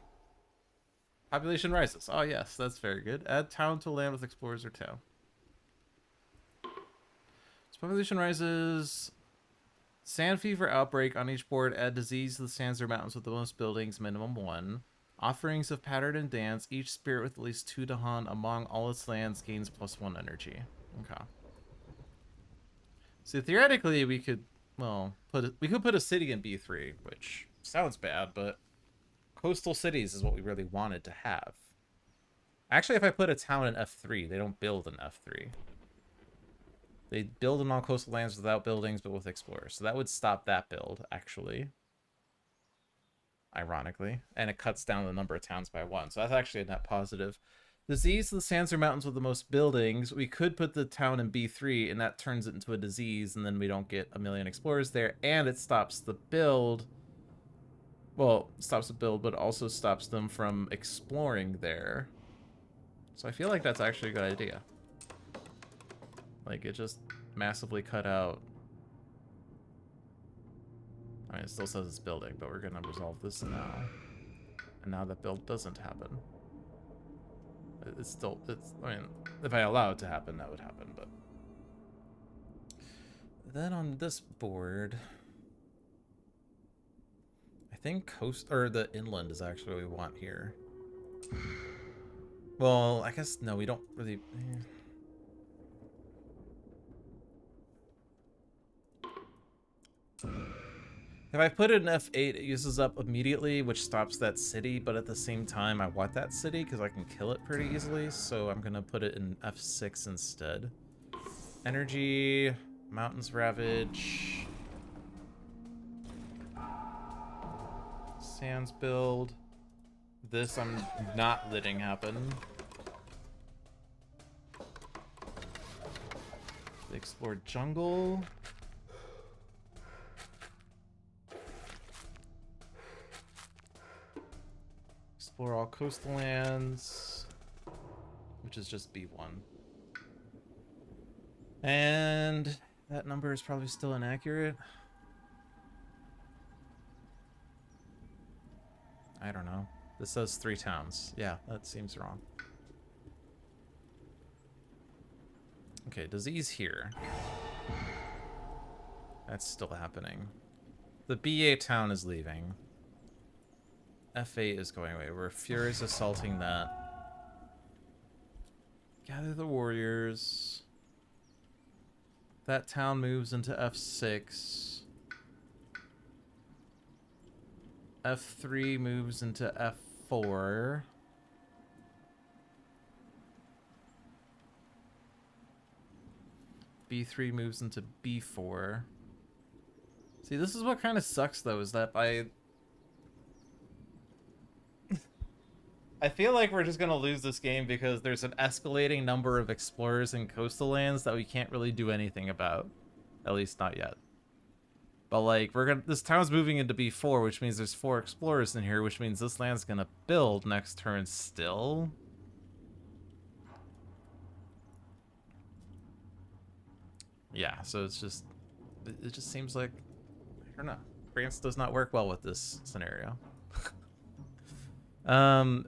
[SPEAKER 1] Population rises. Oh yes, that's very good. Add town to land with explorers or town. So population rises. Sand fever outbreak on each board. Add disease to the sands or mountains with the most buildings, minimum 1. Offerings of pattern and dance. Each spirit with at least 2 Dahan among all its lands gains +1 energy. Okay. So theoretically, we could, well, put a city in B3, which sounds bad, but coastal cities is what we really wanted to have. Actually, if I put a town in F3, they don't build in F3. They build in all coastal lands without buildings, but with explorers. So that would stop that build, actually. Ironically. And it cuts down the number of towns by 1. So that's actually a net positive. Disease of the sands or mountains with the most buildings. We could put the town in B3, and that turns it into a disease, and then we don't get a million explorers there, and it stops the build. Well, stops the build, but also stops them from exploring there. So I feel like that's actually a good idea. Like, it just massively cut out. I mean, it still says it's building, but we're gonna resolve this now. And now that build doesn't happen. It's still, I mean, if I allow it to happen, that would happen, but. Then on this board, I think the inland is actually what we want here. Well, I guess, no, we don't really. If I put it in F8, it uses up immediately, which stops that city, but at the same time, I want that city because I can kill it pretty easily, so I'm gonna put it in F6 instead. Energy, Mountains Ravage, Sands build. This I'm not letting happen. Explore jungle. Explore all coastal lands, which is just B1. And that number is probably still inaccurate. I don't know. This says 3 towns. Yeah, that seems wrong. Okay, disease here. That's still happening. The BA town is leaving. F8 is going away. We're furious assaulting that. Gather the warriors. That town moves into F6. F3 moves into F4. B3 moves into B4. See, this is what kind of sucks, though, is that I feel like we're just gonna lose this game because there's an escalating number of explorers in coastal lands that we can't really do anything about. At least not yet. But like this town's moving into B4, which means there's 4 explorers in here, which means this land's gonna build next turn still. Yeah, so it just seems like, I don't know. France does not work well with this scenario. I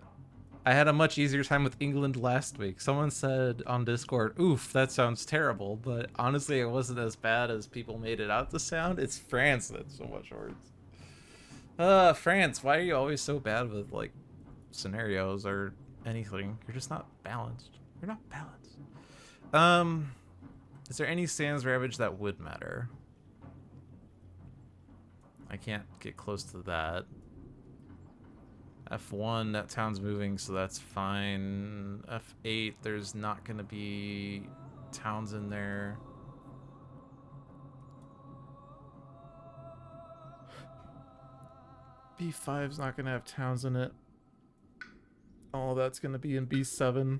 [SPEAKER 1] had a much easier time with England last week. Someone said on Discord, oof, that sounds terrible, but honestly, it wasn't as bad as people made it out to sound. It's France that's so much worse. France, why are you always so bad with, like, scenarios or anything? You're just not balanced. You're not balanced. Is there any Sands Ravage that would matter? I can't get close to that. F1, that town's moving, so that's fine. F8, there's not gonna be towns in there. B5's not gonna have towns in it. All that's gonna be in B7.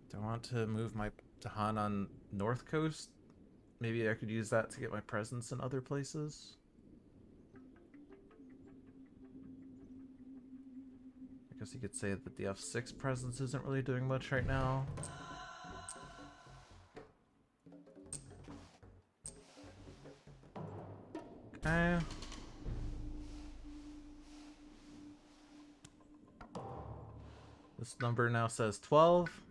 [SPEAKER 1] Do I want to move my Tahan on North Coast? Maybe I could use that to get my presence in other places. I guess you could say that the F6 presence isn't really doing much right now. Okay. This number now says 12.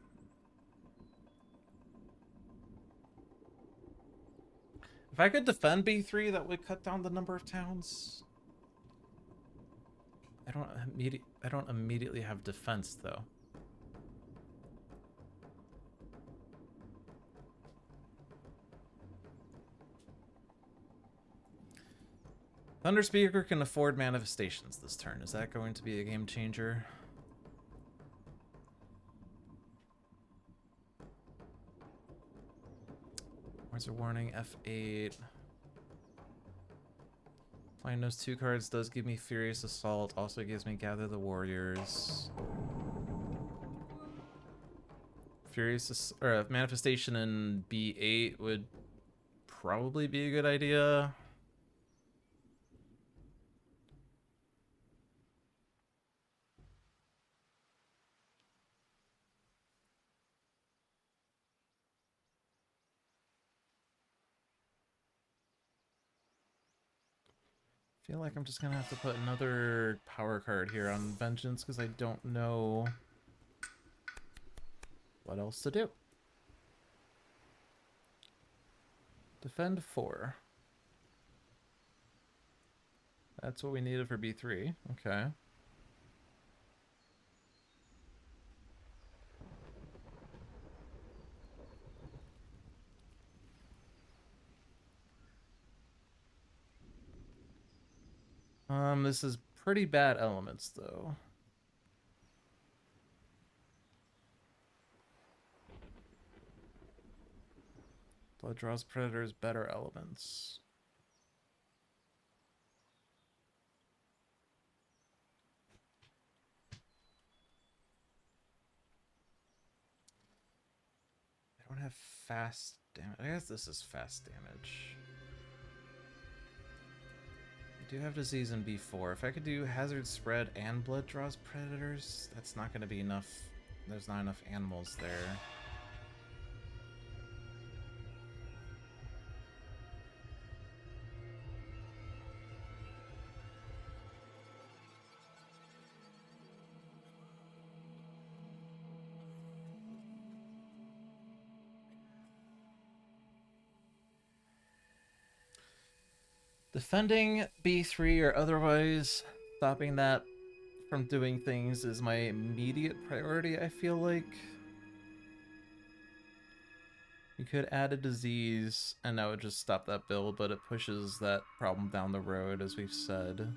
[SPEAKER 1] If I could defend B3, that would cut down the number of towns. I don't immediately have defense, though. Thunder Speaker can afford manifestations this turn. Is that going to be a game changer? Where's a warning? F8. Playing those 2 cards does give me Furious Assault. Also gives me Gather the Warriors. Manifestation in B8 would probably be a good idea. I feel like I'm just gonna have to put another power card here on Vengeance because I don't know what else to do. Defend 4. That's what we needed for B3. Okay. This is pretty bad elements, though. Blood draws predators, better elements. I don't have fast damage. I guess this is fast damage. I do have disease in B4. If I could do hazard spread and blood draws predators, that's not going to be enough. There's not enough animals there. Defending B3 or otherwise stopping that from doing things is my immediate priority, I feel like. You could add a disease and that would just stop that build, but it pushes that problem down the road, as we've said.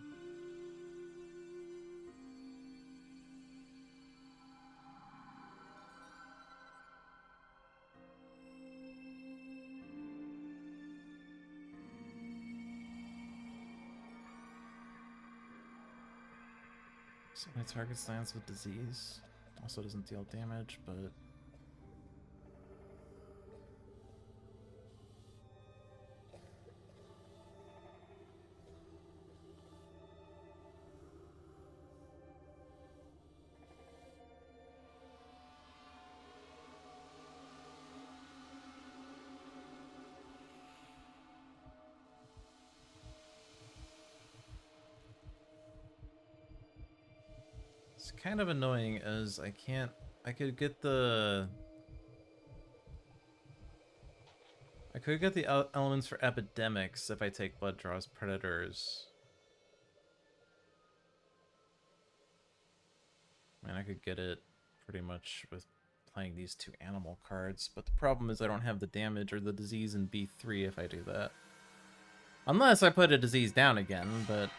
[SPEAKER 1] So my target lands with disease. Also doesn't deal damage, but... It's kind of annoying as I can't... I could get the elements for epidemics if I take blood draws predators. I mean, I could get it pretty much with playing these 2 animal cards, but the problem is I don't have the damage or the disease in B3 if I do that. Unless I put a disease down again, but...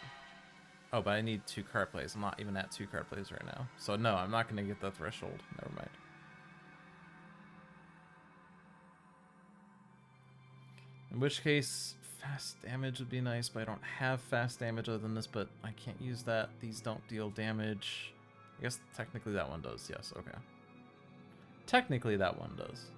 [SPEAKER 1] Oh, but I need 2 card plays. I'm not even at 2 card plays right now. So no, I'm not going to get the threshold. Never mind. In which case, fast damage would be nice, but I don't have fast damage other than this, but I can't use that. These don't deal damage. I guess technically that one does. Yes, okay. Technically that one does.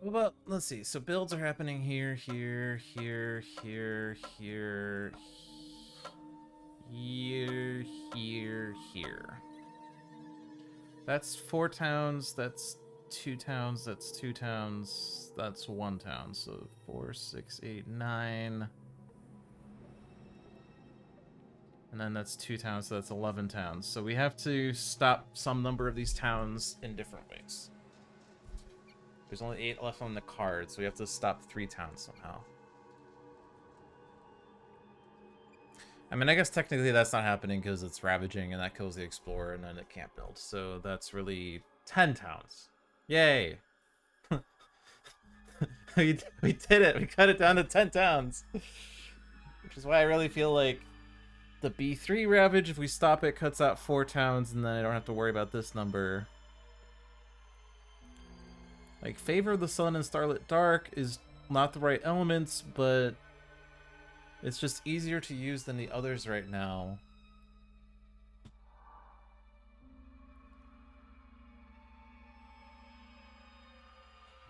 [SPEAKER 1] Well, let's see. So builds are happening here, here, here, here, here, here, here, here. That's 4 towns, that's 2 towns, that's 2 towns, that's 1 town. So 4, 6, 8, 9. And then that's 2 towns, so that's 11 towns. So we have to stop some number of these towns in different ways. There's only 8 left on the card, so we have to stop 3 towns somehow. I mean, I guess technically that's not happening because it's ravaging and that kills the explorer and then it can't build. So that's really 10 towns. Yay! we did it! We cut it down to 10 towns! Which is why I really feel like the B3 ravage, if we stop it, cuts out 4 towns and then I don't have to worry about this number. Like, Favor of the Sun and Starlit Dark is not the right elements, but it's just easier to use than the others right now.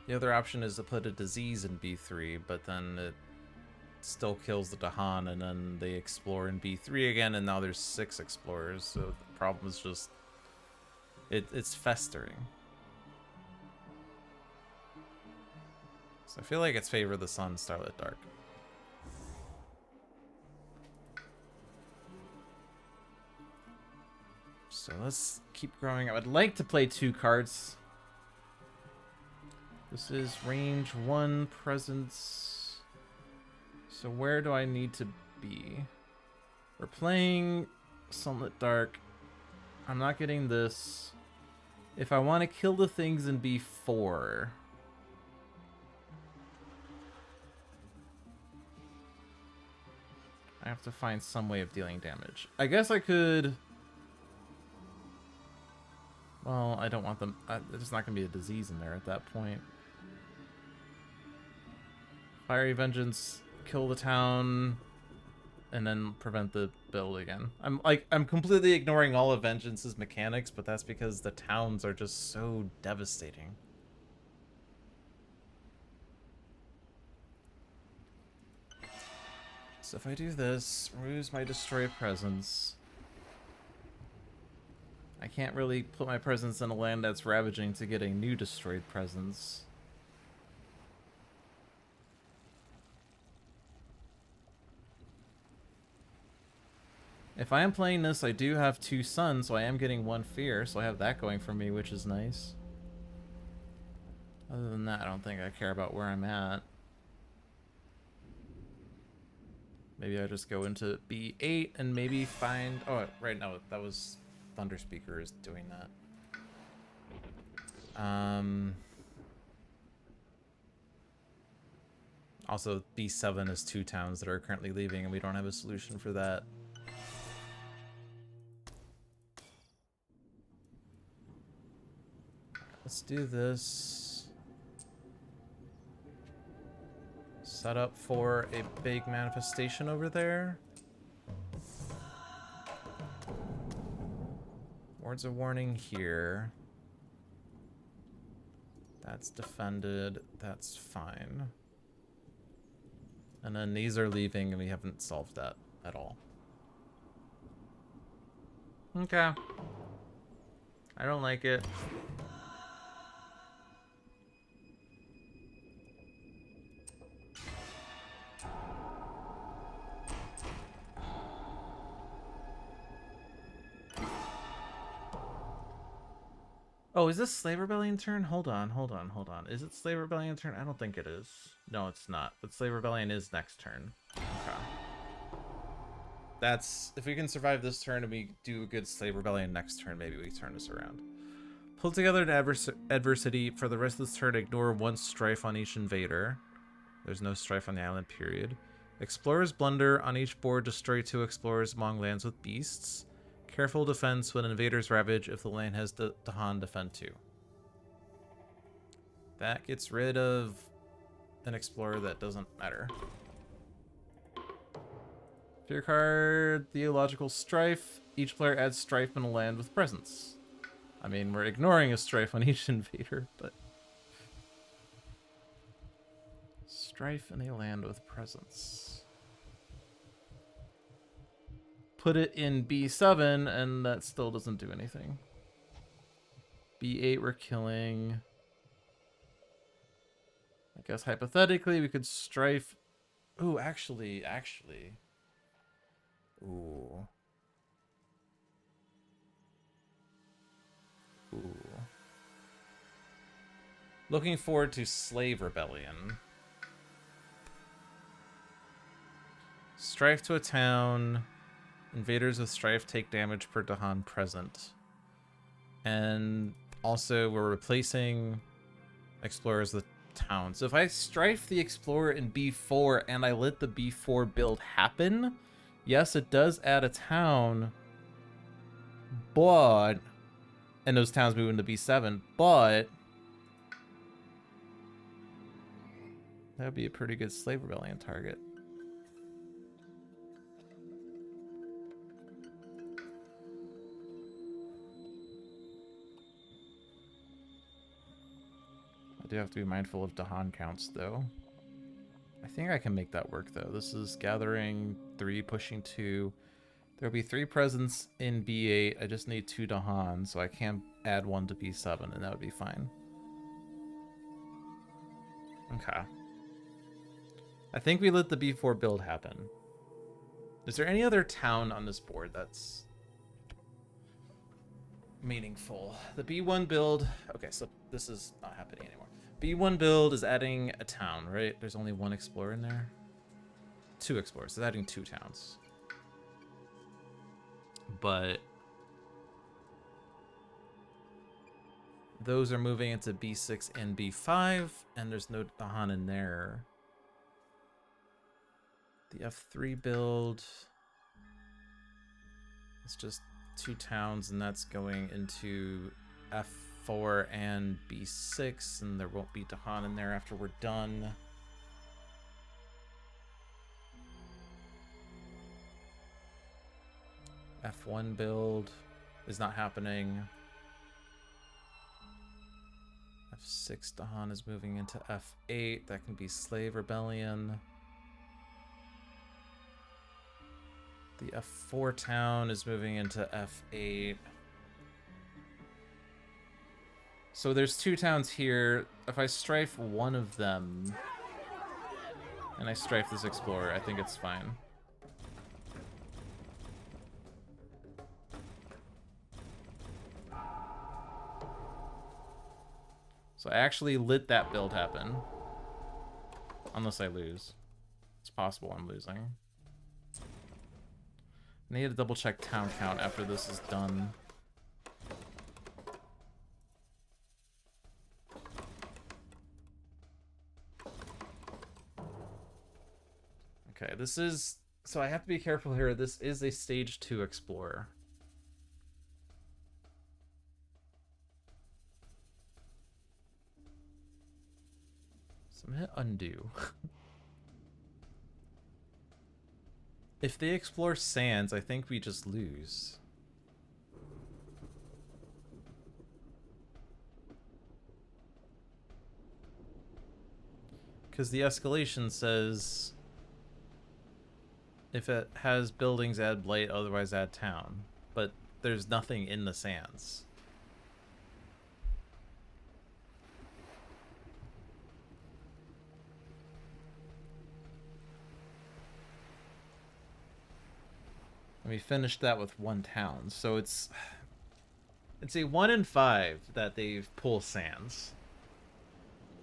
[SPEAKER 1] The other option is to put a disease in B3, but then it still kills the Dahan, and then they explore in B3 again, and now there's 6 explorers, so the problem is just... It's festering. So I feel like it's Favor of the Sun, Starlit Dark. So let's keep growing. I would like to play 2 cards. This is range 1 presence. So where do I need to be? We're playing Sunlit Dark. I'm not getting this. If I want to kill the things in B4... I have to find some way of dealing damage. I guess I could... Well, I don't want them... There's not going to be a disease in there at that point. Fiery Vengeance, kill the town, and then prevent the build again. I'm completely ignoring all of Vengeance's mechanics, but that's because the towns are just so devastating. So if I do this, Ruse my Destroy Presence. I can't really put my presence in a land that's ravaging to get a new destroyed presence. If I am playing this, I do have 2 suns, so I am getting 1 fear, so I have that going for me, which is nice. Other than that, I don't think I care about where I'm at. Maybe I just go into B8 and maybe find... Oh, right, no, that was Thunder Speaker is doing that. Also, B7 is 2 towns that are currently leaving, and we don't have a solution for that. Let's do this. Set up for a big manifestation over there. Words of warning here. That's defended. That's fine. And then these are leaving, and we haven't solved that at all. Okay. I don't like it. Oh, is this Slave Rebellion turn? Hold on. Is it Slave Rebellion turn? I don't think it is. No, it's not. But Slave Rebellion is next turn. Okay. That's... If we can survive this turn and we do a good Slave Rebellion next turn, maybe we turn this around. Pull together an adversity. For the rest of this turn, ignore 1 strife on each invader. There's no strife on the island, period. Explorer's Blunder. On each board, destroy 2 explorers among lands with beasts. Careful defense when invaders ravage. If the land has Dahan, defend 2. That gets rid of an explorer that doesn't matter. Fear card, Theological Strife. Each player adds strife in a land with presence. I mean, we're ignoring a strife on each invader, but... Strife in a land with presence. Put it in B7, and that still doesn't do anything. B8 we're killing. I guess hypothetically we could strife... Ooh, actually. Ooh. Looking forward to Slave Rebellion. Strife to a town. Invaders with strife take damage per Dahan present. And also we're replacing explorers with towns. So if I strife the explorer in B4 and I let the B4 build happen, yes, it does add a town, but... And those towns move into B7, but... That would be a pretty good Slave Rebellion target. I do have to be mindful of Dahan counts, though. I think I can make that work, though. This is gathering 3, pushing 2. There'll be 3 presents in B8. I just need 2 Dahan, so I can add 1 to B7, and that would be fine. Okay. I think we let the B4 build happen. Is there any other town on this board that's meaningful? The B1 build... Okay, so this is not happening anymore. B1 build is adding a town, right? There's only 1 explorer in there. 2 explorers. It's adding 2 towns. But those are moving into B6 and B5, and there's no Dahan in there. The F3 build is just 2 towns, and that's going into F4 and B6, and there won't be Dahan in there after we're done. F1 build is not happening. F6 Dahan is moving into F8. That can be Slave Rebellion. The F4 town is moving into F8. So there's 2 towns here. If I strafe one of them, and I strafe this explorer, I think it's fine. So I actually let that build happen. Unless I lose. It's possible I'm losing. I need to double check town count after this is done. Okay, this is... So I have to be careful here. This is a stage 2 explorer. So I'm gonna hit undo. If they explore sands, I think we just lose. Because the escalation says... If it has buildings, add blight, otherwise add town. But there's nothing in the sands. And we finished that with 1 town, so it's a 1 in 5 that they pull sands.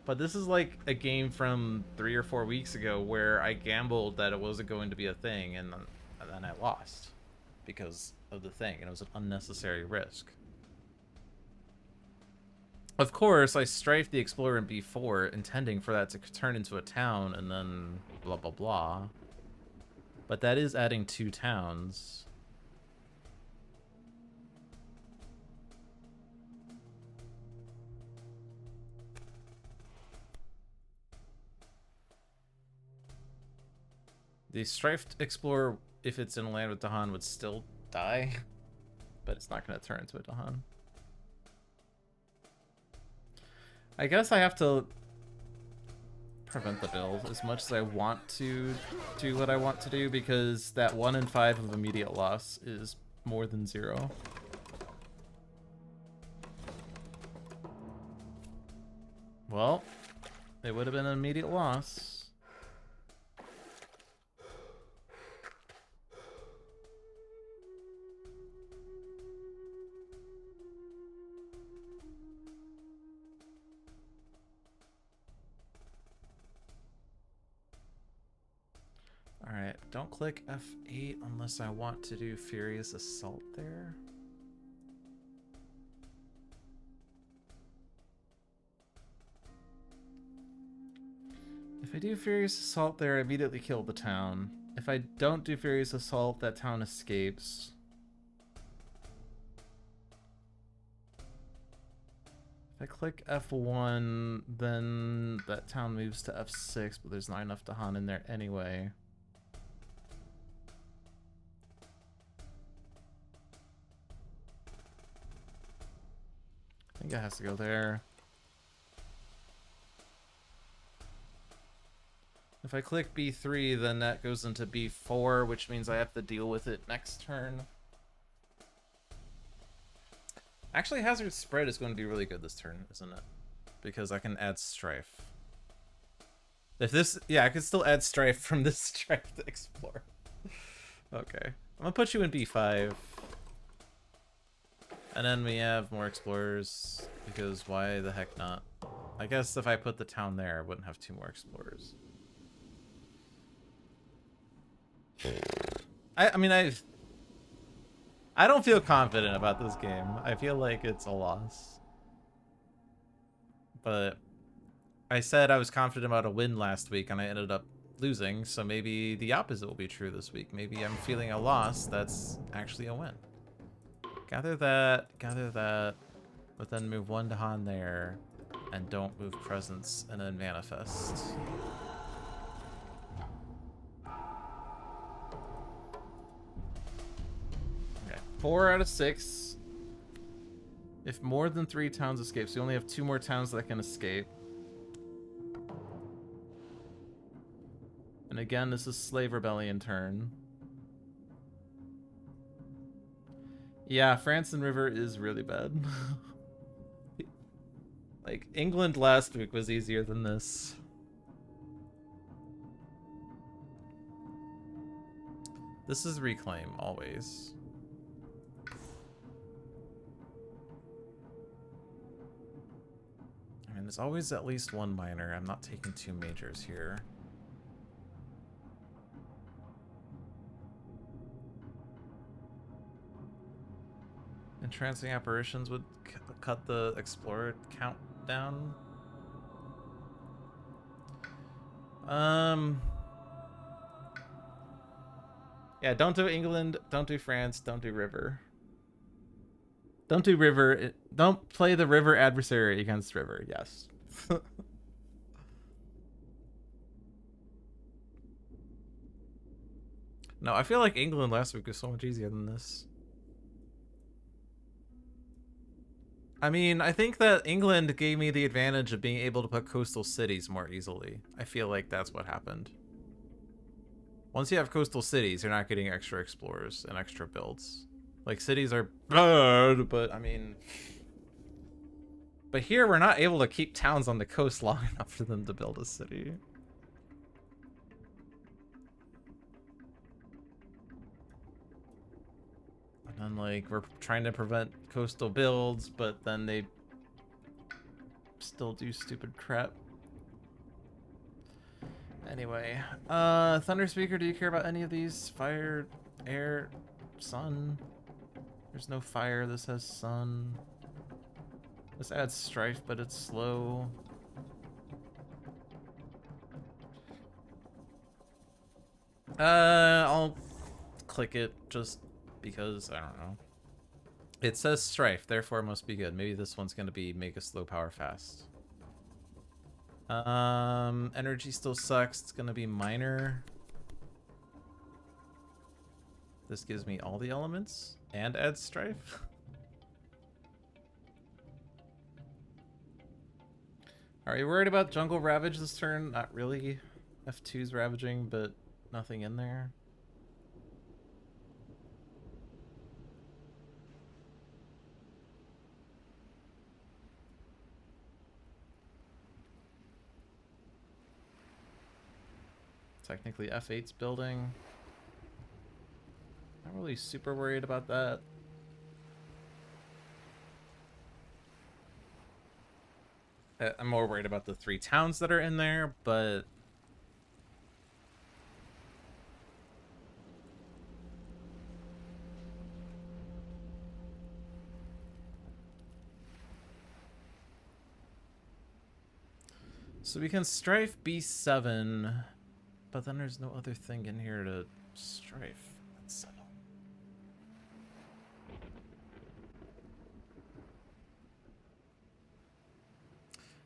[SPEAKER 1] But this is like a game from 3 or 4 weeks ago where I gambled that it wasn't going to be a thing, and then I lost because of the thing, and it was an unnecessary risk. Of course, I strafed the explorer in B4, intending for that to turn into a town, and then blah blah blah. But that is adding 2 towns. The strifed explorer, if it's in land with Dahan, would still die, but it's not going to turn into a Dahan. I guess I have to prevent the build as much as I want to do what I want to do, because that 1 in 5 of immediate loss is more than 0. Well, it would have been an immediate loss. Alright, don't click F8 unless I want to do Furious Assault there. If I do Furious Assault there, I immediately kill the town. If I don't do Furious Assault, that town escapes. If I click F1, then that town moves to F6, but there's not enough Dahan in there anyway. I think it has to go there. If I click B3, then that goes into B4, which means I have to deal with it next turn. Actually, Hazard Spread is going to be really good this turn, isn't it? Because I can add Strife. If this... Yeah, I can still add Strife from this Strife to Explore. Okay. I'm going to put you in B5. And then we have more Explorers, because why the heck not? I guess if I put the town there, I wouldn't have 2 more Explorers. I mean, I don't feel confident about this game. I feel like it's a loss. But I said I was confident about a win last week, and I ended up losing, so maybe the opposite will be true this week. Maybe I'm feeling a loss that's actually a win. Gather that, but then move 1 Dahan there, and don't move Presence, and then Manifest. Okay, 4 out of 6. If more than 3 towns escape, so you only have 2 more towns that can escape. And again, this is Slave Rebellion turn. Yeah, France and River is really bad. Like, England last week was easier than this. This is reclaim, always. I mean, there's always at least one minor. I'm not taking two majors here. Entrancing apparitions would cut the explorer count down. Yeah, don't do England, don't do France, don't do river. Don't do river. Don't play the river adversary against river. Yes. No, I feel like England last week was so much easier than this. I mean, I think that England gave me the advantage of being able to put coastal cities more easily. I feel like that's what happened. Once you have coastal cities, you're not getting extra explorers and extra builds. Like, cities are bad, but I mean... But here, we're not able to keep towns on the coast long enough for them to build a city. And then, like, we're trying to prevent coastal builds, but then they still do stupid crap. Anyway, Thunder Speaker, do you care about any of these? Fire, air, sun? There's no fire, this has sun. This adds strife, but it's slow. I'll click it just because, I don't know. It says strife, therefore it must be good. Maybe this one's gonna be make a slow power fast. Energy still sucks. It's gonna be minor. This gives me all the elements and adds strife. Are you worried about jungle ravage this turn? Not really. F2's ravaging, but nothing in there. Technically F8's building. Not really super worried about that. I'm more worried about the 3 towns that are in there, but... So we can strife B7, but then there's no other thing in here to strife. That's subtle.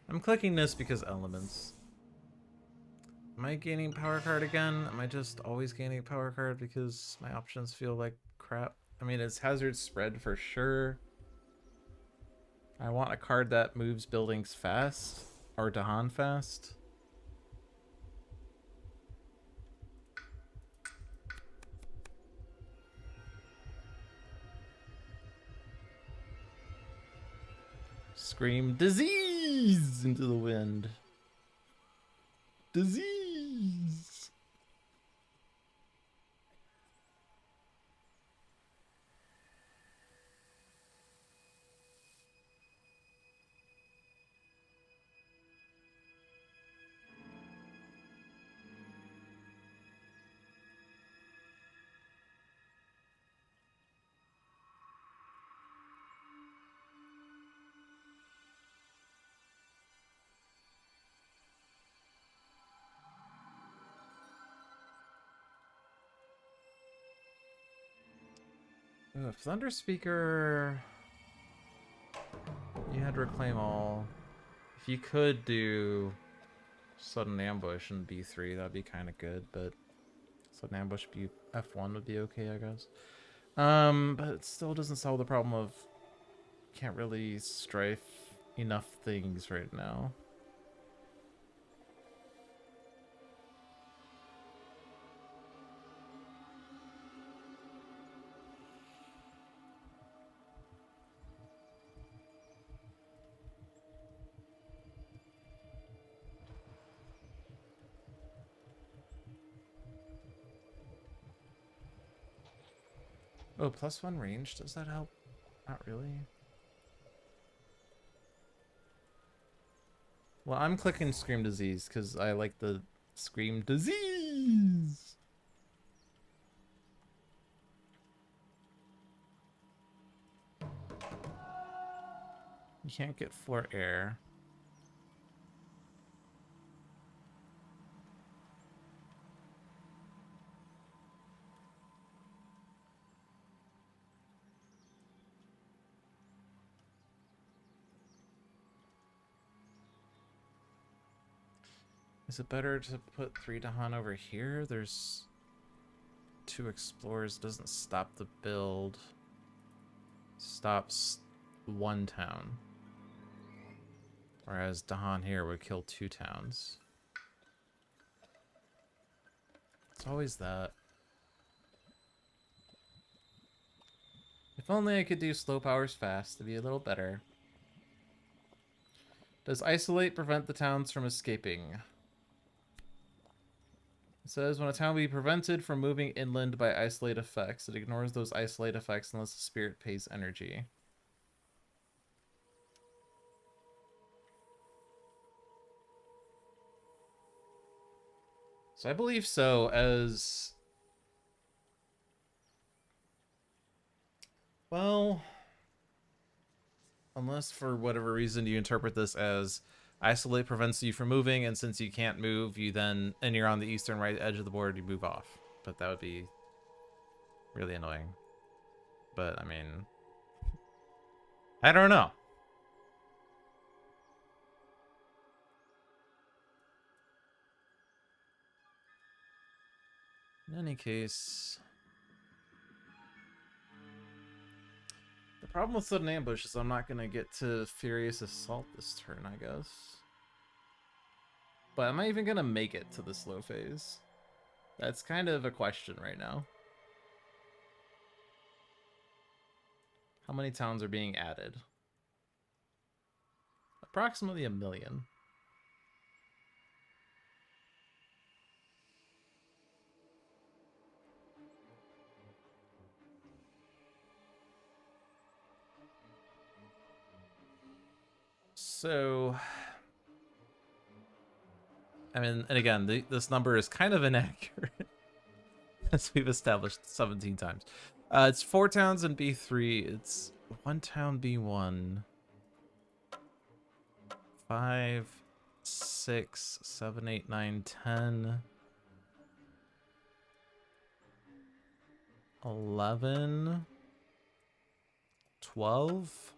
[SPEAKER 1] I'm clicking this because elements. Am I gaining power card again? Am I just always gaining power card because my options feel like crap? I mean, it's hazard spread for sure. I want a card that moves buildings fast, or Dahan fast. Scream disease into the wind. Disease. Thunder Speaker. You had to reclaim all. If you could do sudden ambush in B3, that'd be kind of good, but sudden ambush B F1 would be okay, I guess. But it still doesn't solve the problem of can't really strife enough things right now. Oh, +1 range. Does that help? Not really. Well, I'm clicking Scream Disease because I like the Scream Disease. You can't get floor air. Is it better to put 3 Dahan over here? There's 2 explorers. Doesn't stop the build. Stops 1 town. Whereas Dahan here would kill 2 towns. It's always that. If only I could do slow powers fast to be a little better. Does isolate prevent the towns from escaping? It says when a town be prevented from moving inland by isolate effects, it ignores those isolate effects unless the spirit pays energy. So I believe so, as... Well... Unless for whatever reason you interpret this as isolate prevents you from moving, and since you can't move, you then, and you're on the eastern right edge of the board, you move off. But that would be really annoying. But, I mean... I don't know. In any case... The problem with sudden ambush is I'm not going to get to Furious Assault this turn, I guess. But am I even going to make it to the slow phase? That's kind of a question right now. How many towns are being added? Approximately 1 million. So, I mean, and again, this number is kind of inaccurate, as we've established 17 times. It's 4 towns in B3. It's 1 town B1. 5, 6, 7, 8, 9, 10. 11. 12.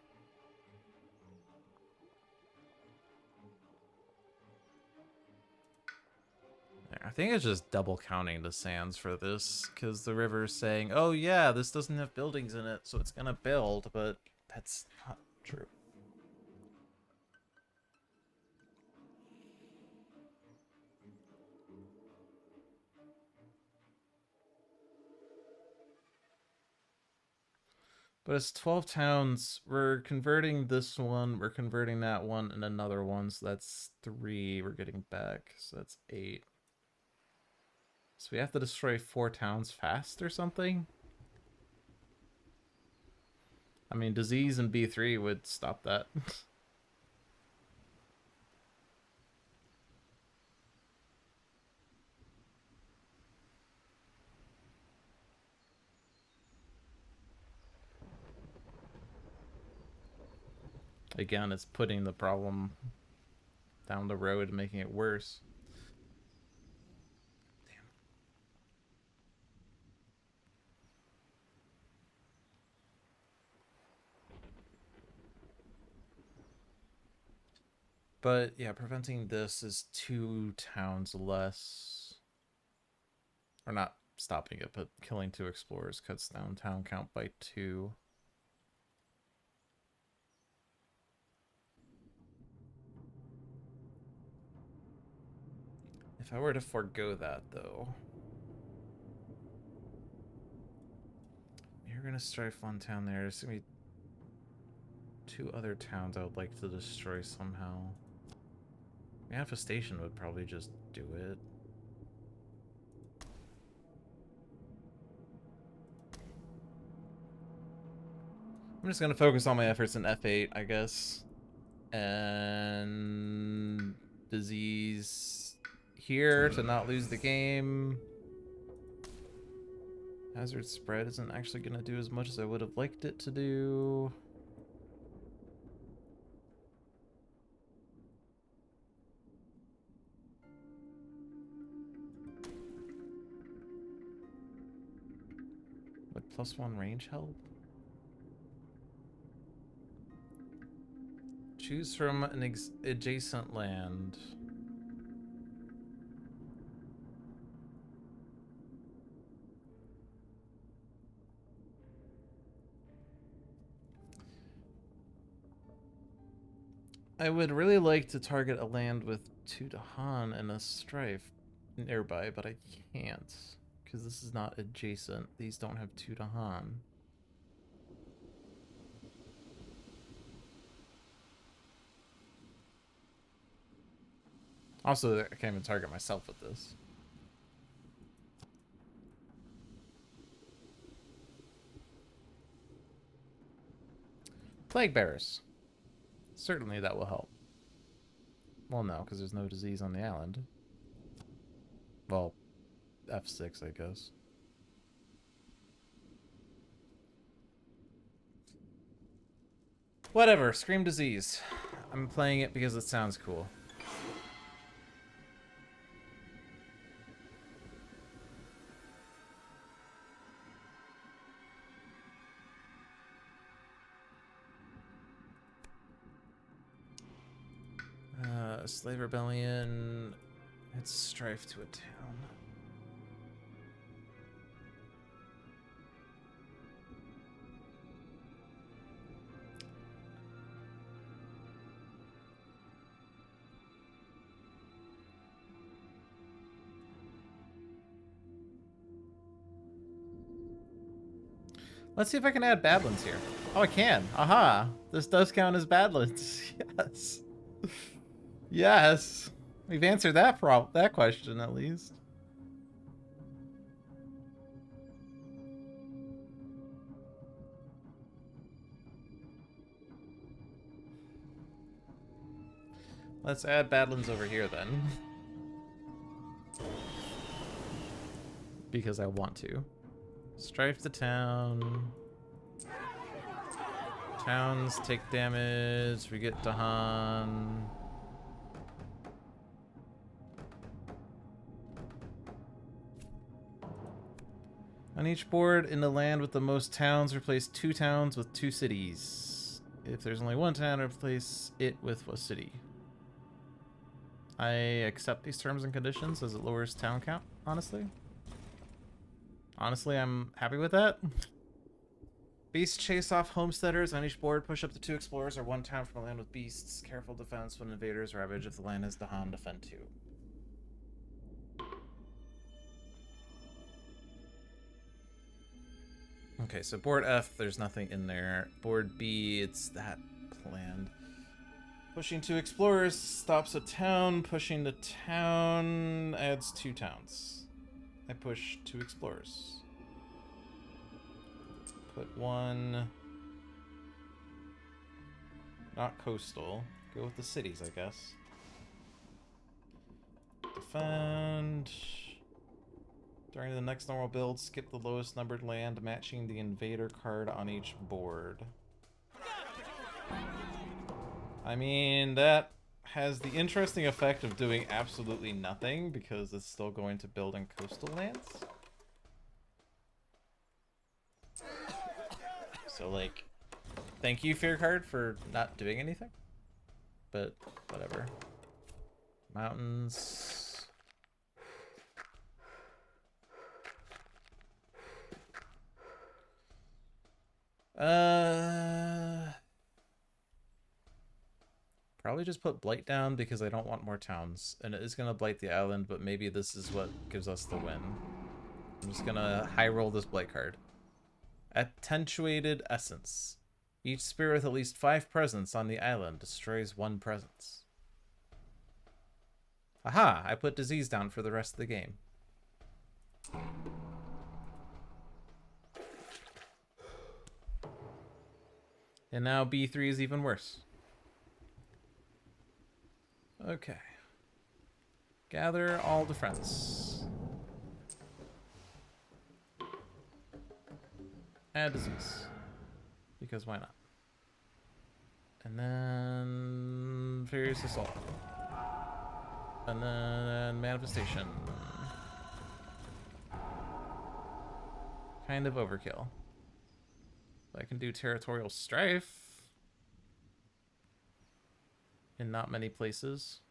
[SPEAKER 1] I think it's just double counting the sands for this, because the river's saying, oh yeah, this doesn't have buildings in it, so it's gonna build, but that's not true. But it's 12 towns. We're converting this one, we're converting that one, and another one, so that's 3 we're getting back, so that's 8. So we have to destroy 4 towns fast or something? I mean, disease in B3 would stop that. Again, it's putting the problem down the road and making it worse. Damn. But yeah, preventing this is 2 towns less. Or not stopping it, but killing 2 explorers cuts down town count by 2. If I were to forego that, though, you're gonna strife 1 town there. There's gonna be 2 other towns I would like to destroy somehow. Manifestation would probably just do it. I'm just gonna focus all my efforts in F8, I guess. And disease here to not lose the game. Hazard spread isn't actually gonna do as much as I would have liked it to do. Would +1 range help? Choose from an adjacent land. I would really like to target a land with 2 Dahan and a Strife nearby, but I can't. Because this is not adjacent. These don't have 2 Dahan. Also, I can't even target myself with this. Plague Bearers. Certainly that will help. Well, no, because there's no disease on the island. Well, F6, I guess. Whatever, Scream Disease. I'm playing it because it sounds cool. Slave Rebellion. It's strife to a town. Let's see if I can add Badlands here. Oh, I can. Aha. This does count as Badlands. Yes. Yes. We've answered that question at least. Let's add Badlands over here then. Because I want to. Strife the town. Towns take damage. We get Dahan. On each board in the land with the most towns, replace 2 towns with 2 cities. If there's only 1 town, replace it with a city. I accept these terms and conditions as it lowers town count, honestly. Honestly, I'm happy with that. Beasts chase off homesteaders. On each board, push up to 2 explorers or 1 town from a land with beasts. Careful defense when invaders ravage. If the land has Dahan, defend 2. Okay, so board F, there's nothing in there. Board B, it's that land. Pushing 2 explorers stops a town. Pushing the town adds 2 towns. I push 2 explorers. Put 1... Not coastal. Go with the cities, I guess. Defend... During the next normal build, skip the lowest numbered land, matching the invader card on each board. I mean, that has the interesting effect of doing absolutely nothing, because it's still going to build in coastal lands. So, like, thank you, Fear Card, for not doing anything. But, whatever. Mountains... Probably just put Blight down because I don't want more towns. And it is going to Blight the island, but maybe this is what gives us the win. I'm just going to high roll this Blight card. Attenuated Essence. Each spirit with at least 5 presence on the island destroys 1 presence. Aha! I put Disease down for the rest of the game. And now B3 is even worse. Okay. Gather all defense. Add disease. Because why not? And then Furious Assault. And then Manifestation. Kind of overkill. But I can do Territorial Strife. In not many places.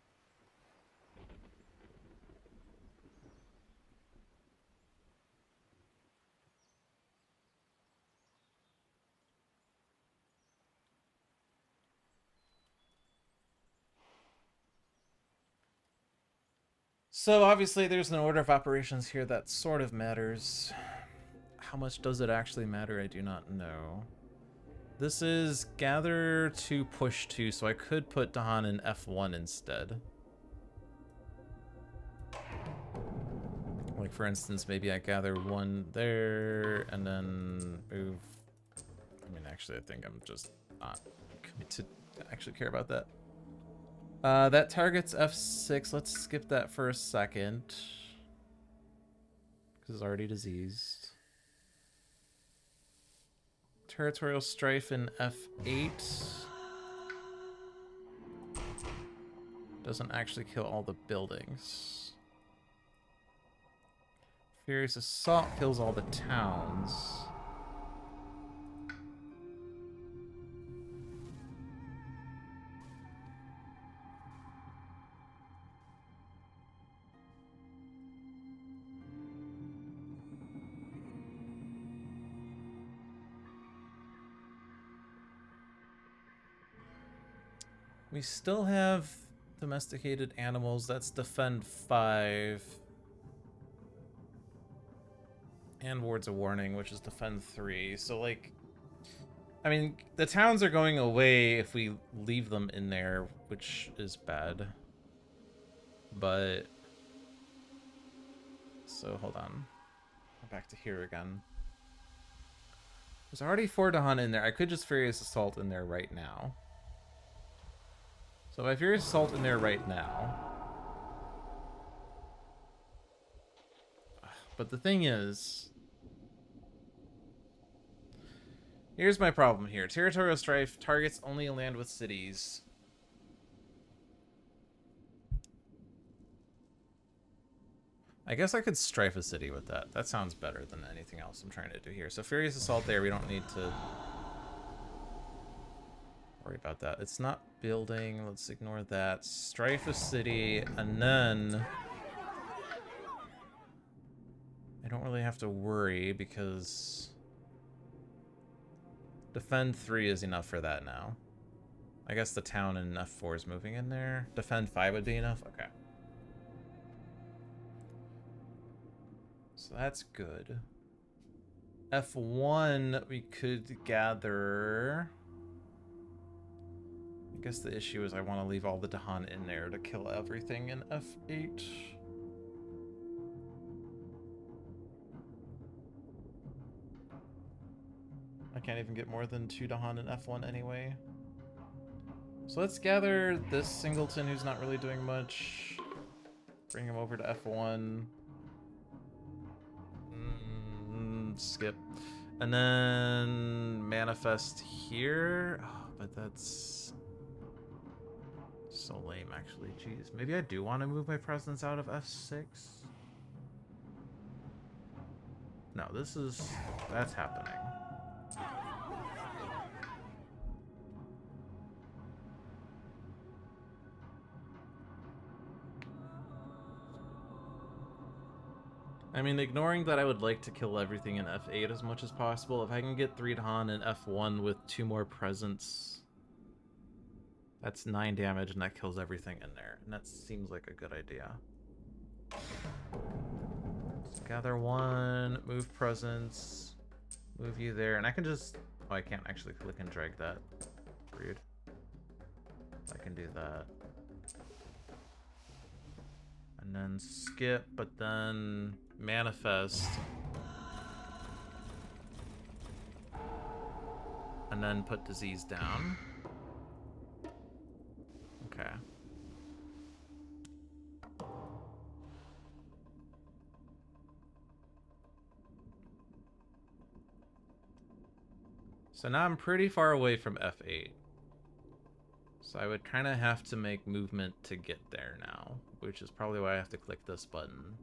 [SPEAKER 1] So obviously there's an order of operations here that sort of matters. How much does it actually matter? I do not know. This is gather 2, push 2, so I could put Dahan in F1 instead. Like for instance, maybe I gather 1 there and then move. I mean, actually, I think I'm just not committed to actually care about that. That targets F6. Let's skip that for a second. Because it's already diseased. Territorial Strife in F8. Doesn't actually kill all the buildings. Furious Assault kills all the towns. We still have domesticated animals. That's defend 5. And Wards of Warning, which is defend 3. So, like, I mean, the towns are going away if we leave them in there, which is bad. But, so hold on. Back to here again. There's already 4 Dahan in there. I could just Furious Assault in there right now. So if I Furious Assault in there right now. But the thing is, here's my problem here. Territorial Strife targets only land with cities. I guess I could Strife a city with that. That sounds better than anything else I'm trying to do here. So Furious Assault there, we don't need to worry about that. It's not building. Let's ignore that. Strife a city, and then I don't really have to worry because defend 3 is enough for that now. I guess the town in F4 is moving in there. Defend 5 would be enough? Okay. So that's good. F1 we could gather. I guess the issue is I want to leave all the Dahan in there to kill everything in F8. I can't even get more than 2 Dahan in F1 anyway. So let's gather this Singleton who's not really doing much. Bring him over to F1. Skip. And then manifest here. Oh, but that's so lame, actually. Jeez. Maybe I do want to move my presence out of F6. No, that's happening. I mean, ignoring that I would like to kill everything in F8 as much as possible, if I can get 3 Dahan in F1 with 2 more presence, that's 9 damage and that kills everything in there. And that seems like a good idea. So gather 1, move presence, move you there, and I can just... Oh, I can't actually click and drag that. Rude. I can do that. And then skip, but then manifest. And then put disease down. Okay. So now I'm pretty far away from F8. So I would kind of have to make movement to get there now, which is probably why I have to click this button.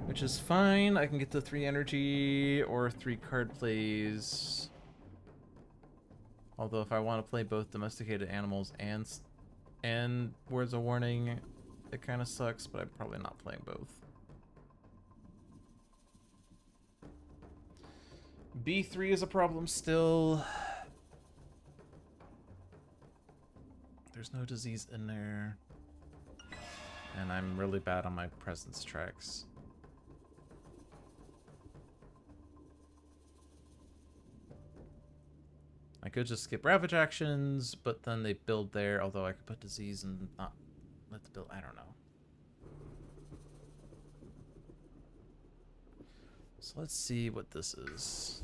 [SPEAKER 1] Which is fine. I can get the 3 energy or 3 card plays. Although if I want to play both domesticated animals and words of warning, it kind of sucks, but I'm probably not playing both. B3 is a problem still. There's no disease in there. And I'm really bad on my presence tracks. I could just skip ravage actions, but then they build there, although I could put disease and not let the build. I don't know. So let's see what this is.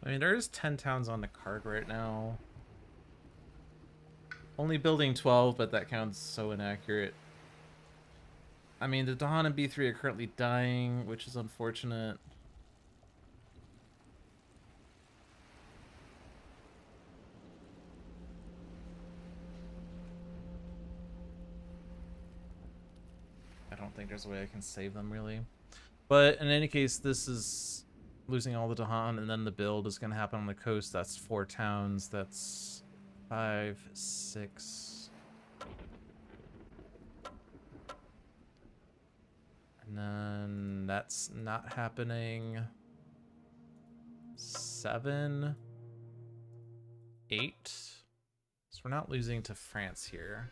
[SPEAKER 1] I mean, there's 10 towns on the card right now. Only building 12, but that counts so inaccurate. I mean, the Dahan and B3 are currently dying, which is unfortunate. I don't think there's a way I can save them, really. But in any case, this is losing all the Dahan, and then the build is going to happen on the coast. That's 4 towns. That's 5, 6. And then that's not happening. 7, 8. So we're not losing to France here.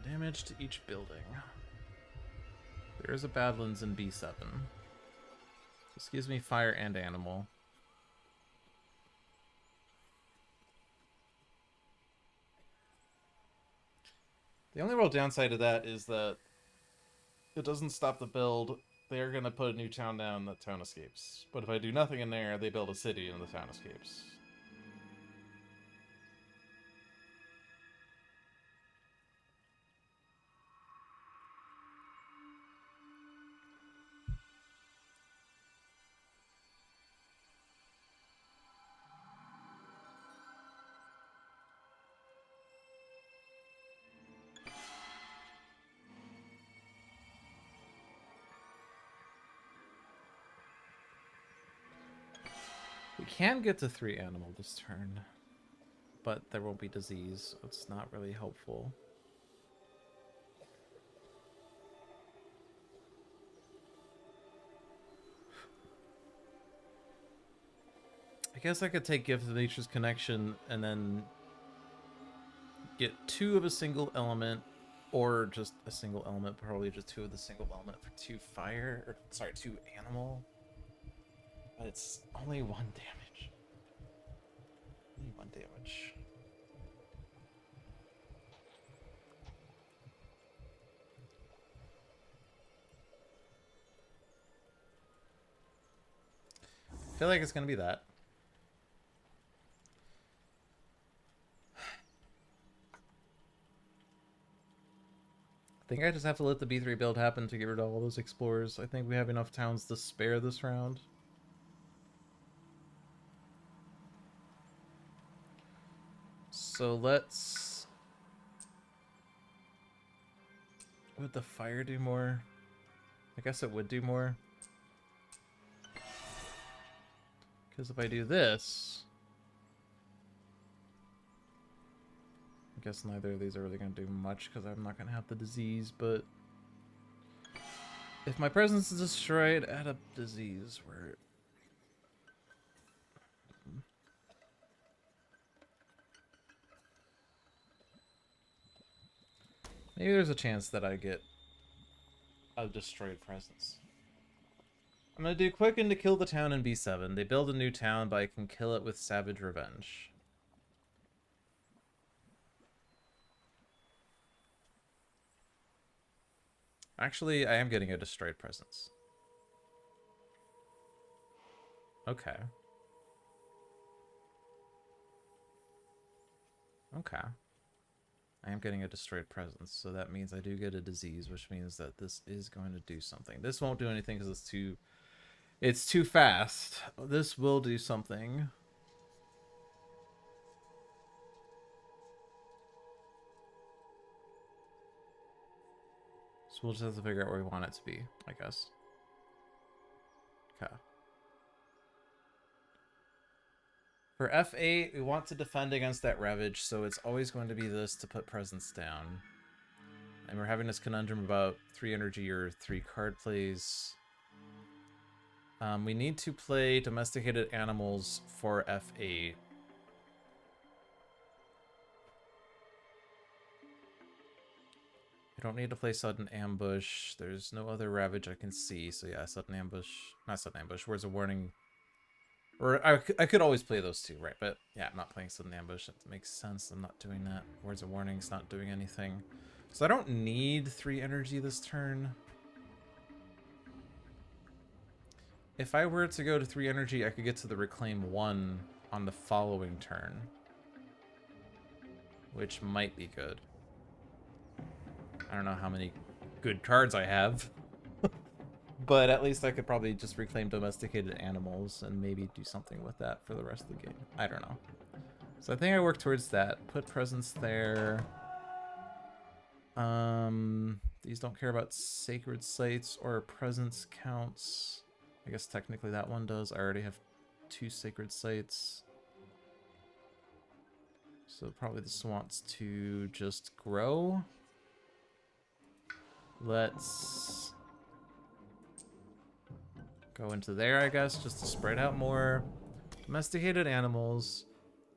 [SPEAKER 1] Damage to each building. There is a Badlands in B7. This gives me fire and animal. The only real downside to that is that it doesn't stop the build. They're going to put a new town down, that town escapes. But if I do nothing in there, they build a city and the town escapes. We can get to 3 animal this turn, but there will be disease, so it's not really helpful. I guess I could take Gift of Nature's Connection and then get 2 of a single element, or just a single element, probably just 2 of the single element for 2 fire, or sorry, 2 animal. But it's only 1 damage. Only 1 damage. I feel like it's gonna be that. I think I just have to let the B3 build happen to get rid of all those explorers. I think we have enough towns to spare this round. So let's... Would the fire do more? I guess it would do more. Because if I do this... I guess neither of these are really going to do much because I'm not going to have the disease, but... If my presence is destroyed, add up disease where... Maybe there's a chance that I get a destroyed presence. I'm gonna do quicken to kill the town in B7. They build a new town, but I can kill it with Savage Revenge. Actually, I am getting a destroyed presence. Okay. Okay. I am getting a destroyed presence, so that means I do get a disease, which means that this is going to do something. This won't do anything because it's too fast. This will do something. So we'll just have to figure out where we want it to be, I guess. Okay. For F8, we want to defend against that Ravage, so it's always going to be this to put presence down. And we're having this conundrum about 3 energy or 3 card plays. We need to play domesticated animals for F8. I don't need to play sudden ambush. There's no other Ravage I can see, so yeah, sudden ambush. Not sudden ambush. Where's a warning? Or I could always play those two, right? But yeah, I'm not playing sudden ambush. That makes sense. I'm not doing that. Words of warning's not doing anything. So I don't need 3 energy this turn. If I were to go to 3 energy, I could get to the Reclaim 1 on the following turn. Which might be good. I don't know how many good cards I have. But at least I could probably just reclaim domesticated animals and maybe do something with that for the rest of the game. I don't know. So I think I work towards that. Put presence there. These don't care about sacred sites or presence counts. I guess technically that one does. I already have 2 sacred sites. So probably this wants to just grow. Let's go into there, I guess, just to spread out more. Domesticated animals.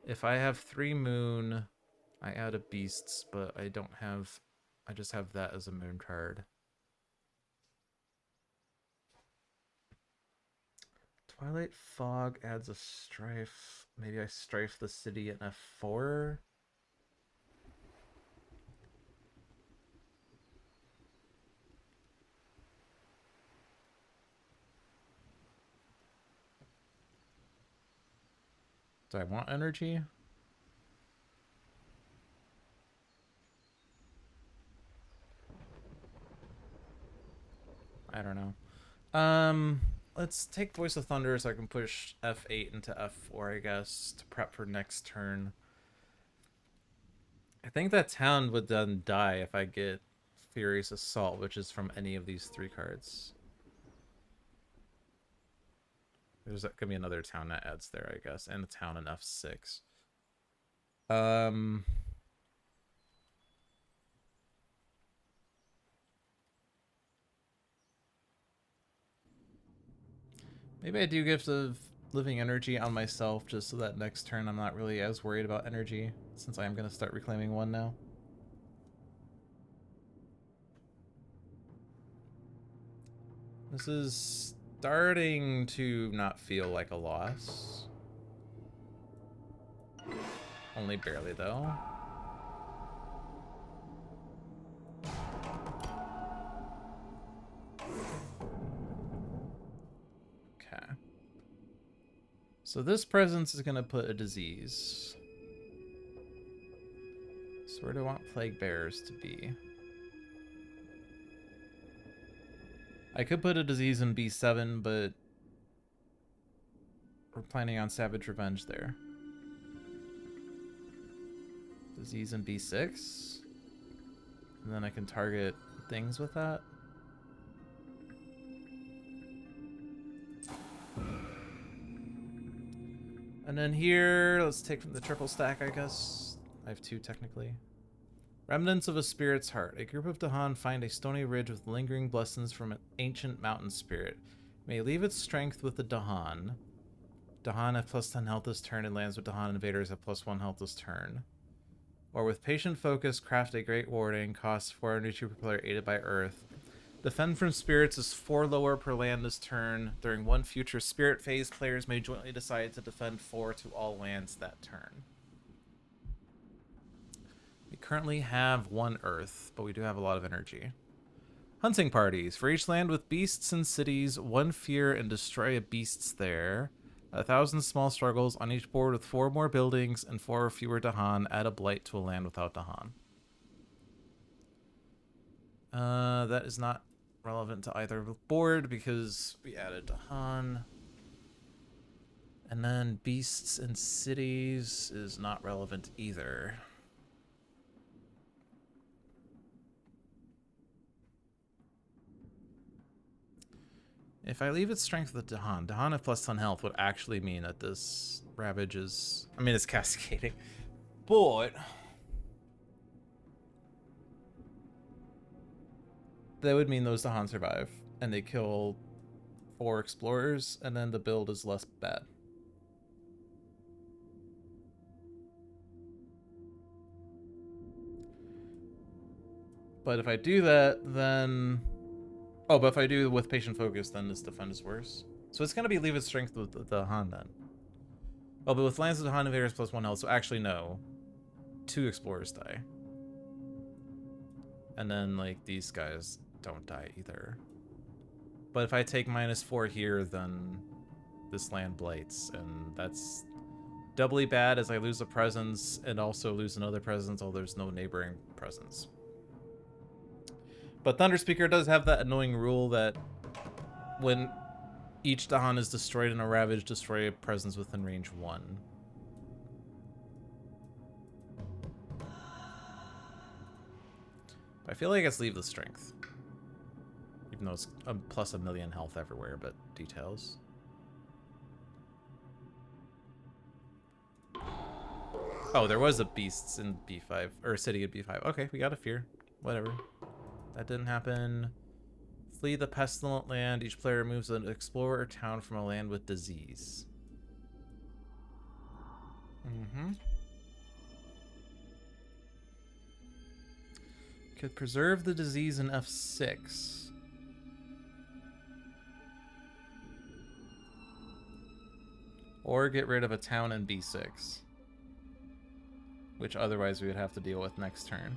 [SPEAKER 1] If I have 3 moon, I add a beasts, but I don't have... I just have that as a moon card. Twilight Fog adds a strife. Maybe I strife the city at F4? Do I want energy? I don't know. Let's take Voice of Thunder so I can push F8 into F4, I guess, to prep for next turn. I think that town would then die if I get Furious Assault, which is from any of these 3 cards. There's gonna be another town that adds there, I guess, and a town in F6. Maybe I do Gift of Living Energy on myself just so that next turn I'm not really as worried about energy, since I am going to start reclaiming 1 now. This is starting to not feel like a loss. Only barely, though. Okay. So this presence is going to put a disease. So where do I want Plague Bearers to be? I could put a disease in B7, but we're planning on Savage Revenge there. Disease in B6. And then I can target things with that. And then here, let's take from the triple stack, I guess. I have 2 technically. Remnants of a Spirit's Heart. A group of Dahan find a stony ridge with lingering blessings from an ancient mountain spirit. May leave its strength with the Dahan. Dahan have +10 health this turn and lands with Dahan invaders have +1 health this turn. Or with patient focus, craft a great warding. Costs 4 energy per player, aided by Earth. Defend from spirits is 4 lower per land this turn. During one future spirit phase, players may jointly decide to defend 4 to all lands that turn. We currently have 1 Earth, but we do have a lot of energy. Hunting parties. For each land with beasts and cities, 1 fear and destroy a beasts there. 1,000 small struggles on each board with 4 more buildings and 4 or fewer Dahan. Add a blight to a land without Dahan. That is not relevant to either board because we added Dahan. And then beasts and cities is not relevant either. If I leave its strength with Dahan, Dahan at plus 10 health would actually mean that this Ravage is... I mean, it's cascading. But... that would mean those Dahan survive. And they kill 4 Explorers, and then the build is less bad. But if I do that, then... oh, but if I do with Patient Focus, then this defend is worse. So it's going to be leave its strength with the Han then. Oh, but with lands of the Han Invaders plus 1 health, so actually no. 2 Explorers die. And then, like, these guys don't die either. But if I take -4 here, then this land blights, and that's doubly bad as I lose a presence and also lose another presence, although there's no neighboring presence. But Thunderspeaker does have that annoying rule that when each Dahan is destroyed in a Ravage, destroy a presence within range 1. I feel like it's leave the strength. Even though it's plus 1,000,000 health everywhere, but details. Oh, there was a beasts in B5, or a city in B5. Okay, we got a fear. Whatever. That didn't happen. Flee the pestilent land. Each player removes an explorer or town from a land with disease. Could preserve the disease in F6. Or get rid of a town in B6. Which otherwise we would have to deal with next turn.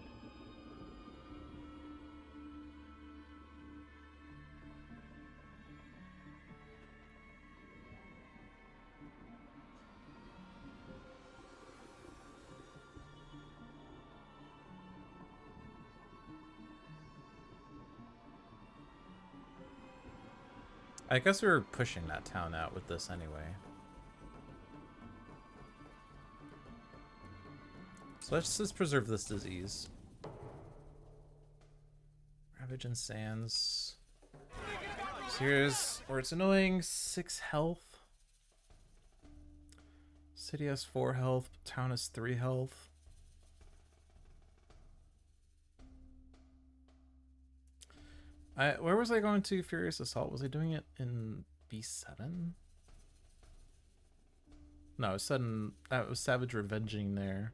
[SPEAKER 1] I guess we were pushing that town out with this anyway. So let's just preserve this disease. Ravage and Sands. So here's where it's annoying. 6 health. City has 4 health. Town has 3 health. Where was I going to Furious Assault? Was I doing it in B7? No, that was Savage Revenging there.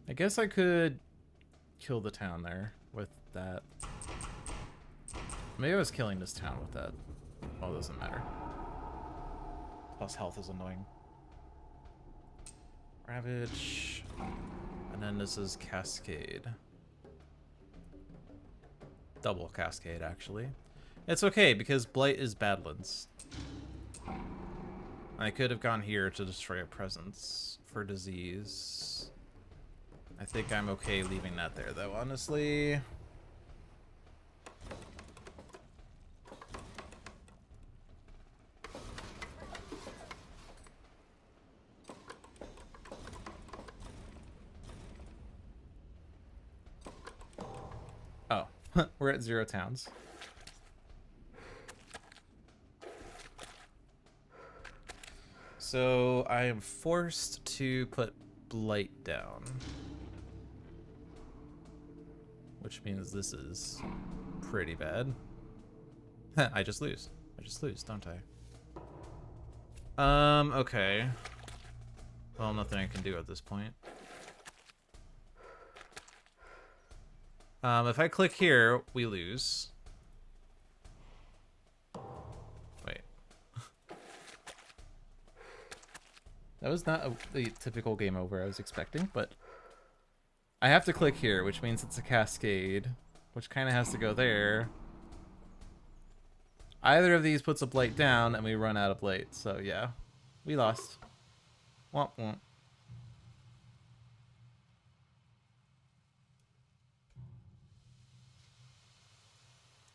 [SPEAKER 1] I guess I could kill the town there with that. Maybe I was killing this town with that. Oh, it doesn't matter. Plus health is annoying. Ravage. And then this is Cascade. Double Cascade, actually. It's okay, because Blight is Badlands. I could have gone here to destroy a presence for disease. I think I'm okay leaving that there, though, honestly. Oh, we're at 0 towns. So I am forced to put Blight down. Which means this is pretty bad. I just lose. I just lose, don't I? Okay. Well, nothing I can do at this point. If I click here, we lose. Wait. That was not the typical game over I was expecting, but I have to click here, which means it's a cascade, which kind of has to go there. Either of these puts a blight down, and we run out of blight, so yeah. We lost. Womp womp.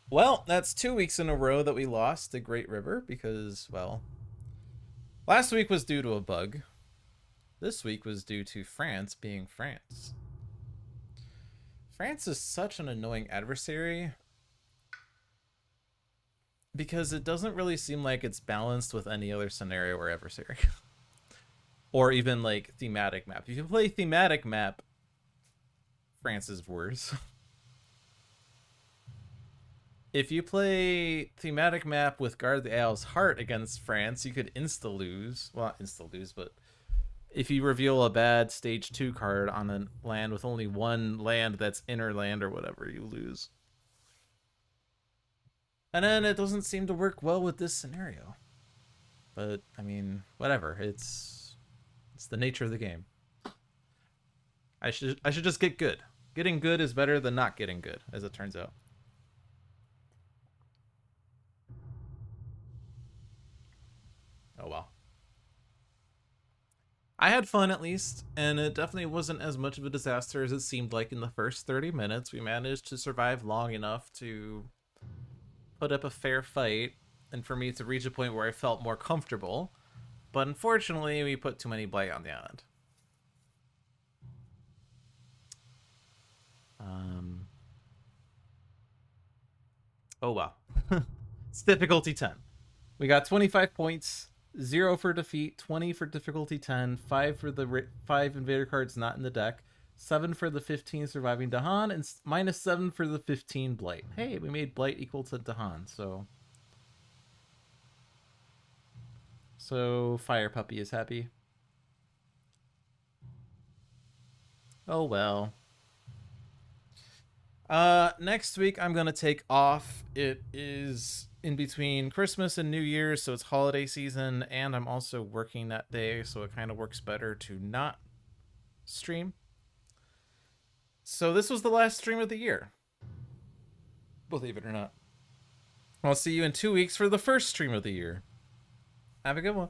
[SPEAKER 1] Well, that's 2 weeks in a row that we lost the Great River because, well, last week was due to a bug. This week was due to France being France. France is such an annoying adversary because it doesn't really seem like it's balanced with any other scenario or adversary. Or even like thematic map. If you play thematic map, France is worse. If you play thematic map with Guard the Owl's Heart against France, you could insta-lose. Well, not insta-lose, but if you reveal a bad stage 2 card on a land with only one land that's inner land or whatever, you lose. And then it doesn't seem to work well with this scenario. But, I mean, whatever. It's the nature of the game. I should just get good. Getting good is better than not getting good, as it turns out. Oh well. I had fun at least, and it definitely wasn't as much of a disaster as it seemed like in the first 30 minutes. We managed to survive long enough to put up a fair fight, and for me to reach a point where I felt more comfortable. But unfortunately, we put too many blight on the island. Oh well. It's difficulty 10. We got 25 points. 0 for defeat, 20 for difficulty 10, 5 for the 5 invader cards not in the deck, 7 for the 15 surviving Dahan, and minus 7 for the 15 blight. Hey, we made blight equal to Dahan, so Fire Puppy is happy. Oh well. Next week I'm gonna take off. It is in between Christmas and New Year's, so it's holiday season, and I'm also working that day, so it kind of works better to not stream. So this was the last stream of the year. Believe it or not. I'll see you in 2 weeks for the first stream of the year. Have a good one.